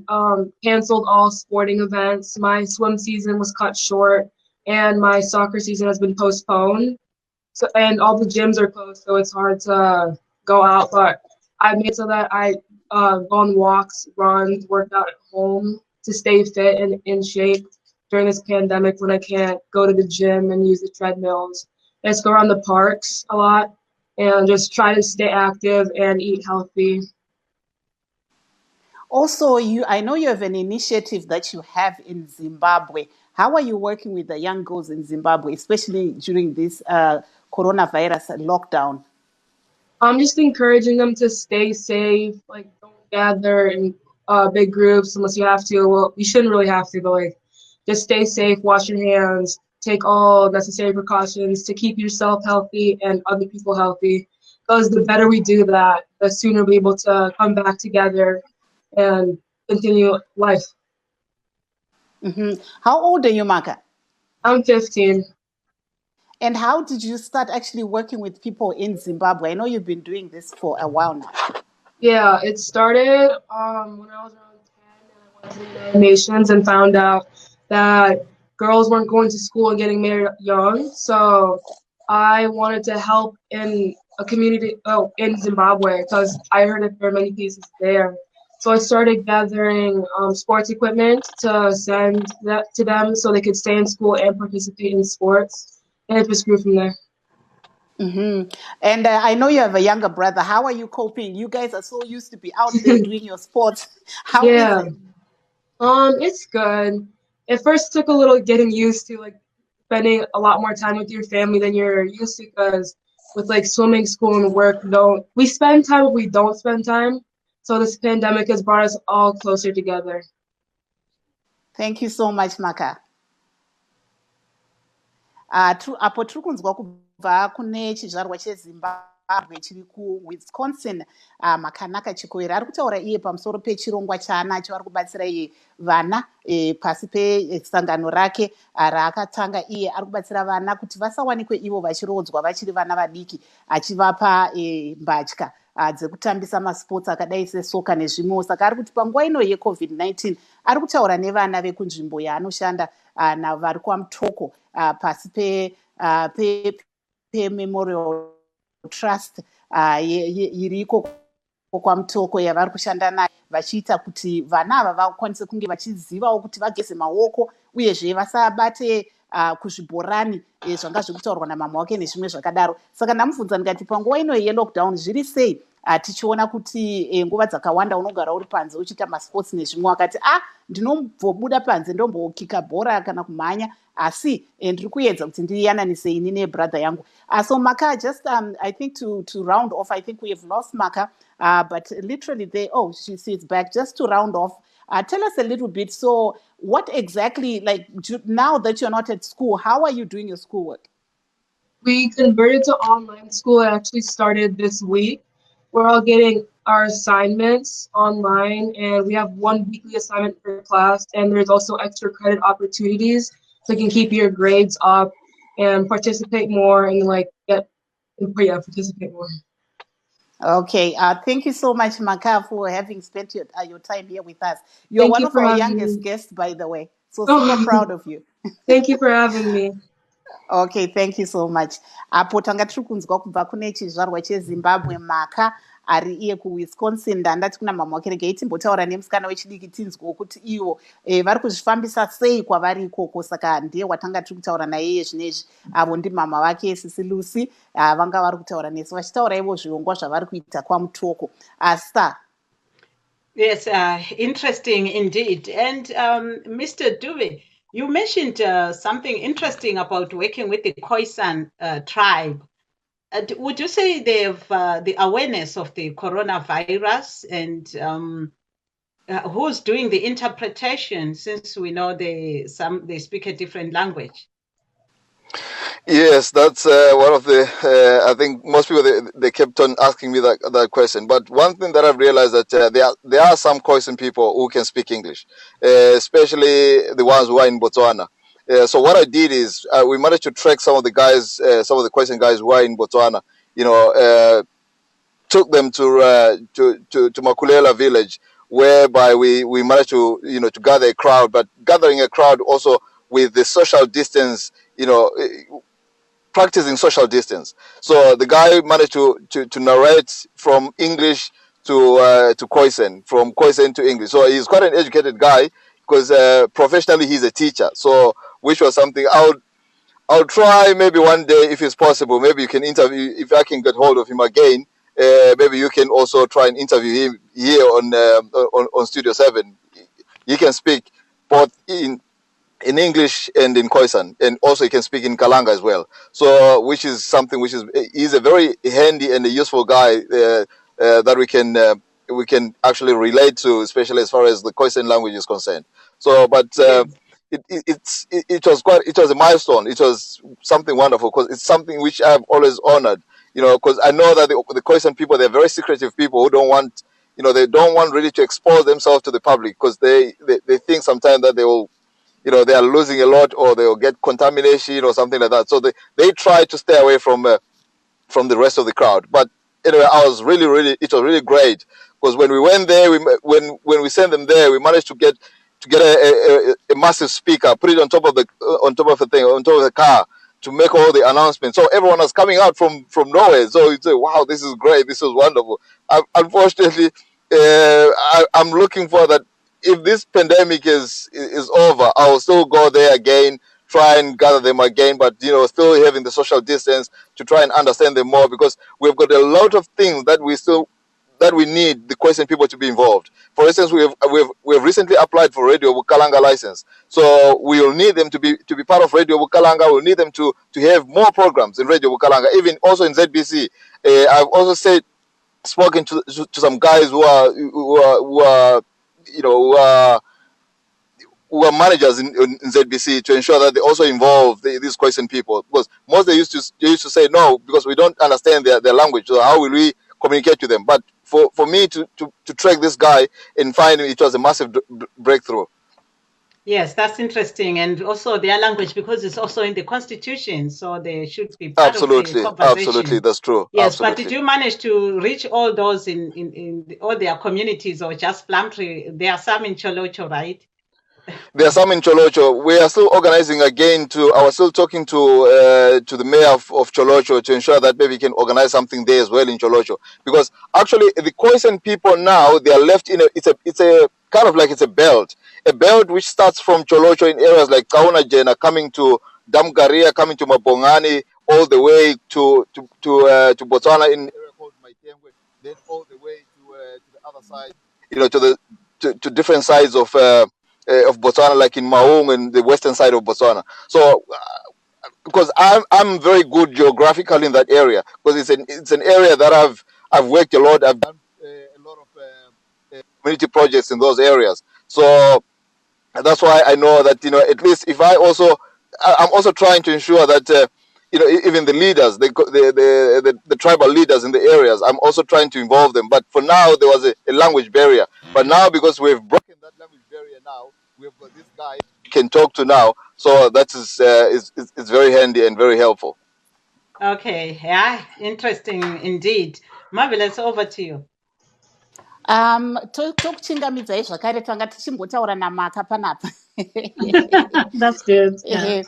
canceled all sporting events. My swim season was cut short, and my soccer season has been postponed. So, and all the gyms are closed, so it's hard to go out. But I made so that I go on walks, runs, work out at home to stay fit and in shape during this pandemic when I can't go to the gym and use the treadmills. I just go around the parks a lot and just try to stay active and eat healthy. Also, I know you have an initiative that you have in Zimbabwe. How are you working with the young girls in Zimbabwe, especially during this coronavirus lockdown? I'm just encouraging them to stay safe, like don't gather in big groups unless you have to. Well, you shouldn't really have to, but just stay safe, wash your hands, take all necessary precautions to keep yourself healthy and other people healthy. Because the better we do that, the sooner we'll be able to come back together and continue life. Mm-hmm. How old are you, Maka? I'm 15. And how did you start actually working with people in Zimbabwe? I know you've been doing this for a while now. Yeah, it started when I was around 10 and I went to the United Nations and found out that girls weren't going to school and getting married young. So I wanted to help in a community in Zimbabwe because I heard that there are many cases there. So I started gathering sports equipment to send that to them so they could stay in school and participate in sports. And it just grew from there. Mm-hmm. And I know you have a younger brother. How are you coping? You guys are so used to be out there doing your sports. How is it? It's good. It first took a little getting used to spending a lot more time with your family than you're used to because with swimming, school, and work, we spend time, but we don't spend time. So this pandemic has brought us all closer together. Thank you so much, Maka. Apo tiri kunzwa kubva kune chizvarwa chezimbabwe chiri kuwisconsin, makanaka cheCoronavirus ari kutaura iye pamusoro pechirongwa chaanacho ari kubatsira iye vana pasi pesangano rake raakatanga iye. Ari kubatsira vana kuti vasawanikwe ivo vachirodzwa vachiri vana vadiki, achivapa mbatya dzekutambisa masports akadai sesoka nezvimwewo. Saka ari kuti panguva ino yeCovid-19 ari kutaura nevana vekunzvimbo yaanoshanda navari kwaMutoko pasi pe-Memorial Trust iriko kwaMutoko yavari kushanda nayo, vachiita kuti vana ava vakwanise kunge vachizivawo kuti vageze maoko uyezve vasabate kuzvibhorani zvanga zviri kutaurwa namama wake nezvimwe zvakadaro. Saka ndamubvunza ndikati panguva ino yelockdown zviri sei? Tichiona kuti nguva dzakawanda unogara uri panze uchiita masports nezvimwe. Akati ndinombobuda panze ndombokika bhora kana kumhanya, asi ndiri kuedza kuti ndiyananise ini nebrother yangu. So Maka, just I think to round off, I think we have lost Maka, but literally she's back. Just to round off, tell us a little bit. So what exactly, now that you're not at school, how are you doing your schoolwork? We converted to online school. It actually started this week. We're all getting our assignments online, and we have one weekly assignment per class, and there's also extra credit opportunities so you can keep your grades up and participate more and get participate more. Okay, thank you so much, Maka, for having spent your time here with us. You're Thank one you of for our having youngest me. guests, by the way. So Oh. super proud of you. Thank you for having me. Okay, thank you so much. Apo tanga tiri kunzwa kubva kune chizvarwa cheZimbabwe, Maka ari iye kuWisconsin. Ndandati kuna mama wake regai timbotaura nemusikana wechidiki tinzwewo kuti ivo vari kuzvifambisa sei kwavari ikoko. Saka ndiye watanga tiri kutaura naye zvinezvi. Avo ndi mama vake Sisi Lucy, vanga vari kutaura nesu vachitaura ivo zvirongwa zvavari kuita kwaMutoko. Star. Yes, interesting indeed. And Mr. Dube, you mentioned something interesting about working with the Khoisan tribe. Would you say they have the awareness of the coronavirus, and who's doing the interpretation, since we know they speak a different language? Yes, that's one of the. I think most people they kept on asking me that question. But one thing that I've realized that there are some Khoisan people who can speak English, especially the ones who are in Botswana. So what I did is we managed to track some of the guys, some of the Khoisan guys who are in Botswana. Took them to Makulela village, whereby we managed to to gather a crowd, but gathering a crowd also with the social distance, practicing social distance. So the guy managed to narrate from English to Khoisan, from Khoisan to English. So he's quite an educated guy because professionally he's a teacher. So which was something I'll try maybe one day if it's possible. Maybe you can interview, if I can get hold of him again. Maybe you can also try and interview him here on Studio 7. He can speak both in English and in Khoisan, and also he can speak in Kalanga as well. So, which is something he's a very handy and a useful guy that we can actually relate to, especially as far as the Khoisan language is concerned. So, but it was a milestone. It was something wonderful because it's something which I've always honored. Because I know that the Khoisan people, they're very secretive people who don't want, they don't want really to expose themselves to the public because they think sometimes that they will, they are losing a lot or they will get contamination or something like that. So they try to stay away from the rest of the crowd. But anyway, it was really great because when we went there, when we sent them there, we managed to get a massive speaker, put it on top of the car, to make all the announcements. So everyone was coming out from nowhere. So you'd say, wow, this is great. This is wonderful. Unfortunately, I'm looking for that. If this pandemic is over, I will still go there again, try and gather them again, but still having the social distance to try and understand them more, because we've got a lot of things that we need the Khoisan people to be involved. For instance, we've recently applied for Radio Bukalanga license, so we will need them to be part of Radio Bukalanga. We'll need them to have more programs in Radio Bukalanga, even also in ZBC. I've also spoken to some guys who are managers in ZBC to ensure that they also involve these Khoisan people, because most they used to say no because we don't understand their language. So how will we communicate to them? But for me to track this guy and find him, it was a massive breakthrough. Yes, that's interesting, and also their language, because it's also in the constitution, so they should be part of the conversation. Absolutely, that's true. Yes, absolutely. But did you manage to reach all those in all their communities, or just Plumtree? There are some in Cholocho, right? There are some in Cholocho. We are still organizing again. I was still talking to the mayor of Cholocho to ensure that maybe we can organize something there as well in Cholocho. Because actually, the Khoisan people now, they are left in it's a kind of like it's a belt which starts from Cholocho in areas like Kauna Jena, coming to Damgaria, coming to Mabongani, all the way to Botswana in an area called Maitengwe, then all the way to the other side, to different sides of Botswana, like in Maung and the western side of Botswana. So, because I'm very good geographically in that area, because it's an area that I've worked a lot. I've done a lot of community projects in those areas. So that's why I know that at least if I'm also trying to ensure that even the leaders, the tribal leaders in the areas, I'm also trying to involve them. But for now, there was a language barrier. But now, because we've broken that language barrier now, we've got this guy we can talk to now. So that is very handy and very helpful. Okay, yeah, interesting indeed. Marvelous, over to you. Tokuchingamidzai zvakare tanga tichimbotaura namaka panapa. That's good. Yeah. Ehe.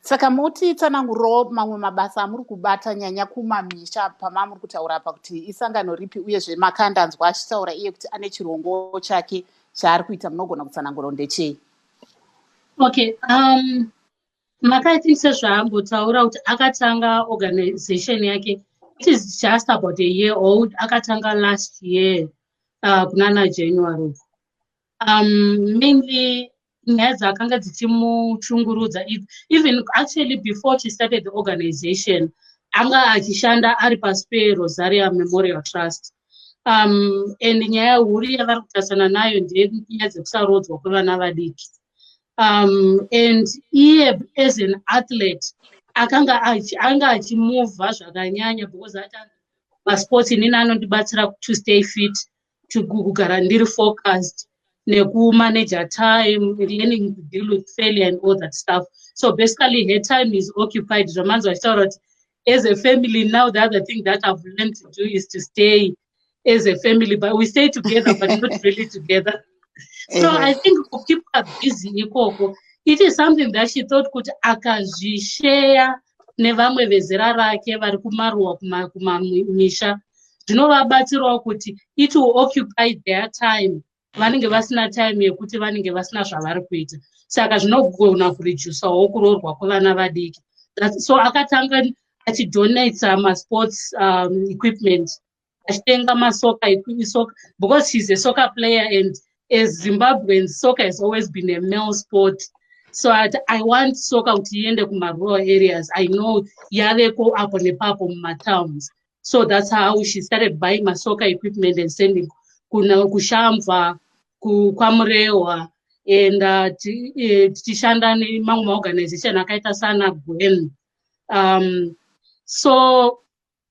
Saka mutitsanangurirawo mamwe mabasa amuri kubata nyanya kumamisha pamamuri kutaura apa kuti isangano ripi uyezve makandanzwa achitaura iye kuti ane chirongo chake chaari kuita munogona kutsanangurawo ndechei? Okay. Makaiti sezvaambotaura kuti akatanga organization yake. It is just about a year old. Akatanga last year, kunana January. Mainly nyaya dzakanga dzichimuchungurudza. Even actually before she started the organization, anga achishanda ari paSpare Rosaria Memorial Trust. And nyaya huru yavari kutarisana nayo ndeyanyaya dzekusarodzwa kwevana vadiki. And iye as an athlete anga achimuvha zvakanyanya because masports inini anondibatsira to stay fit, to kugara ndiri focused, neku-manage time, learning to deal with failure and all that stuff. So basically her time is occupied. As a family now, the other thing that I've learned to do is to stay as a family, but we stay together but not really together. So I think to keep her busy, it is something that she thought could akazvishare nevamwe vezera rake vari kumaruwa kumamisha zvinovabatsirawo kuti it will occupy their time. Vanenge vasina time yekuti vanenge vasina zvavari kuita, saka zvinogona kuredusawo kuroorwa kwevana vadiki. So akatanga achidonate masports equipment, achitenga masoka because she's a soccer player, and as Zimbabweans, soccer has always been a male sport. So I want soccer kuti iende kuma-rural areas. I know yaveko apo nepapo mumatowns. So that's how she started buying my soccer equipment and sending kushamva, kwamurewa, and tichishanda nemamwe maorganization akaita sana Gwen. So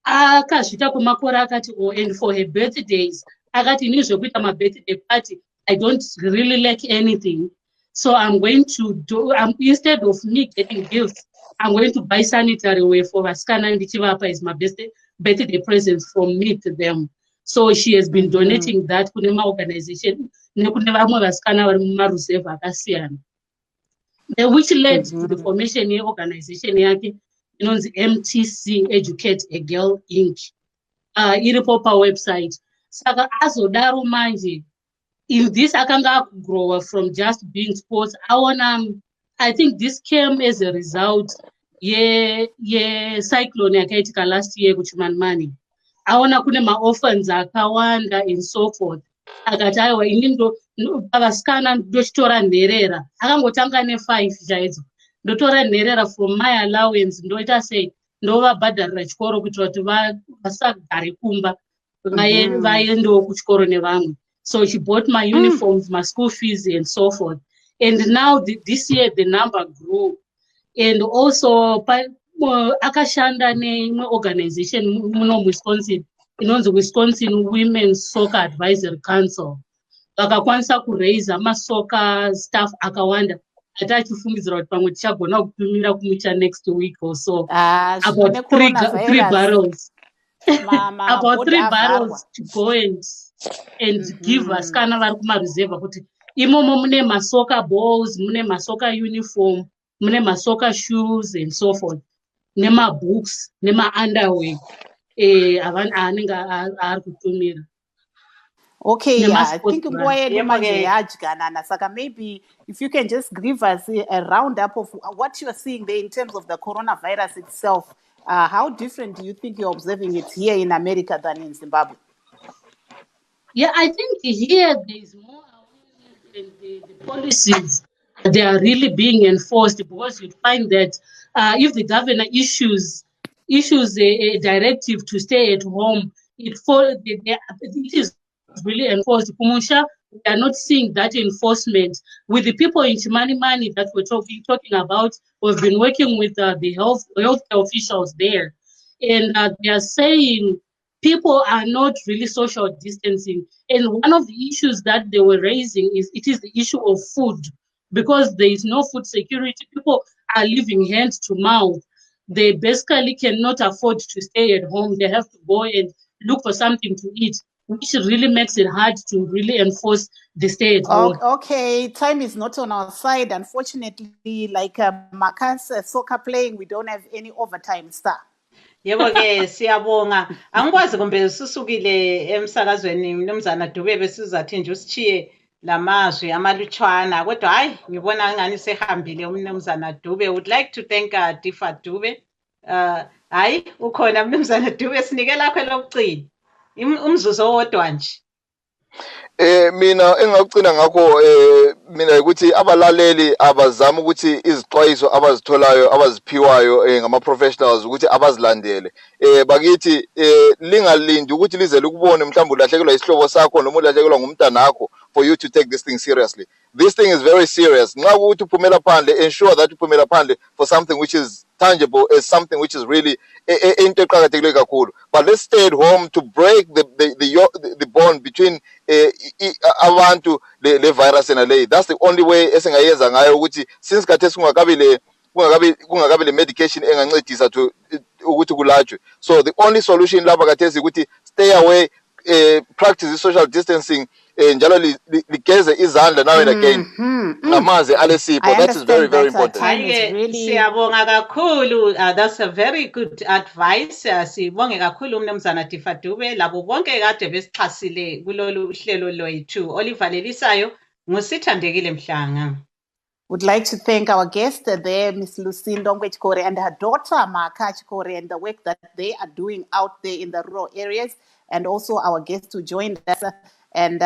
akazvita kwemakore akati, and for her birthdays akati ini zvekuita ma-birthday party I don't really like anything, so I'm going to do, instead of me getting gifts, I'm going to buy sanitary ware for vasikana ndichivapa as my birthday presents from me to them. So she has been donating that kune maorganization nekune vamwe vasikana vari mumaruzevha akasiyana, which led to the formation yeorganization yake inonzi MTC, Educate a Girl Inc. Iripo pawebsite. Saka azodaro manje, if this akanga grow from just being sports, I think this came as a result cyclone yakaitika last year kuChimanimani. Aona kune ma-orphans akawanda and so forth. Akati aiwa ini ndo vasikana ndochitora nherera. Akangotanga ne5 chaidzo. Ndotora nherera from my allowance, ndoita sei ndovabhadharira chikoro kuitira kuti vasagare kumba, vaendewo kuchikoro nevamwe. So she bought my uniforms, my school fees, and so forth. And now this year the number grew. And also, akashanda neimwe organization muno Wisconsin, inonzi Wisconsin Women's Soccer Advisory Council. Vakakwanisa kuraise masoka staff akawanda. Ati achifungidzira kuti pamwe tichagona kutumira kumucha next week or so. About 3 barrels. About 3 barrels to go and give vasikana vari kumaruzevha kuti imomo mune masoka balls, mune masoka uniform, mune masoka shoes and so forth, nemabooks, nema-underwear anenge ari kutumira. Okay, yeah, I think nguva yedu manje yadyanana, saka maybe if you can just give us a roundup of what you're seeing there in terms of the coronavirus itself. How different do you think you're observing it here in America than in Zimbabwe? Yeah, I think here there is more awareness, and the policies, they are really being enforced, because you find that if the governor issues a directive to stay at home, it is really enforced. Kumusha, we are not seeing that enforcement. With the people in Chimanimani that we're talking about, we've been working with the health officials there, and they are saying people are not really social distancing. And one of the issues that they were raising is the issue of food, because there is no food security. People are living hand to mouth. they basically cannot afford to stay at home. They have to go and look for something to eat, which really makes it hard to really enforce the stay at home. Okay, time is not on our side. Unfortunately, like Marcus soccer playing, we don't have any overtime, sir. Yebo ke siyabonga angikwazi kumbe susukile emsakazweni mnumzana Dube besizathi nje usichiye lamazwi amalutshwana kodwa hayi ngibona ngani sehambile umnumzana Dube. Would like to thank Difa Dube. Hayi ukhona mnumzana Dube sinike lakho lokugcina umzuzu owodwa nje. Mina engakugcina ngakho mina ukuthi abalaleli abazama ukuthi izixwayiso abazitholayo abaziphiwayo ngama professionals ukuthi abazilandele bakithi lingalindi ukuthi lize likubone mhlawumbe ulahlekelwa isihlobo sakho noma ulahlekelwa ngumntanakho for you to take this thing seriously. This thing is very serious. Nxa ukuthi uphumela phandle, ensure that uphumela phandle for something which is tangible, as something which is really into eqhakathekile kakhulu. But let's stay at home to break the bond between abantu le virus and le. That's the only way esingayenza ngayo ukuthi since khathesi kungakabi le medication engancedisa to ukuthi kulatshwe. So the only solution lapha khathesi ukuthi stay away, practice social distancing, njalo ligeze izandla now and again ngamanzi alesipho. That is very, very important. Siyabonga kakhulu. That's a very good advice. Sibonge kakhulu umnumzana Difa Dube labo bonke kade besixhasile kulolu hlelo lwethu olivalelisayo ngusithandekile Mhlanga. Would like to thank our guest there, Miss Lucindo Ngwechikore, and her daughter, Maka Chikore, and the work that they are doing out there in the rural areas, and also our guest who joined us. And,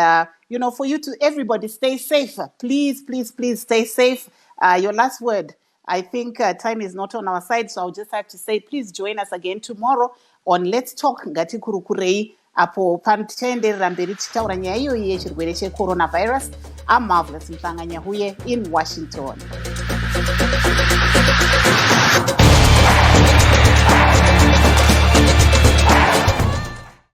for you to everybody, stay safe. Please, please, please stay safe. Your last word. I think time is not on our side, so I'll just have to say, please join us again tomorrow on Let's Talk Ngati Kurukurei. Apo pantende ramberi chitaura nyaya iyoyi yechirwere cheCoronavirus. I'm Marvelous Mhlanga Nyahuye in Washington.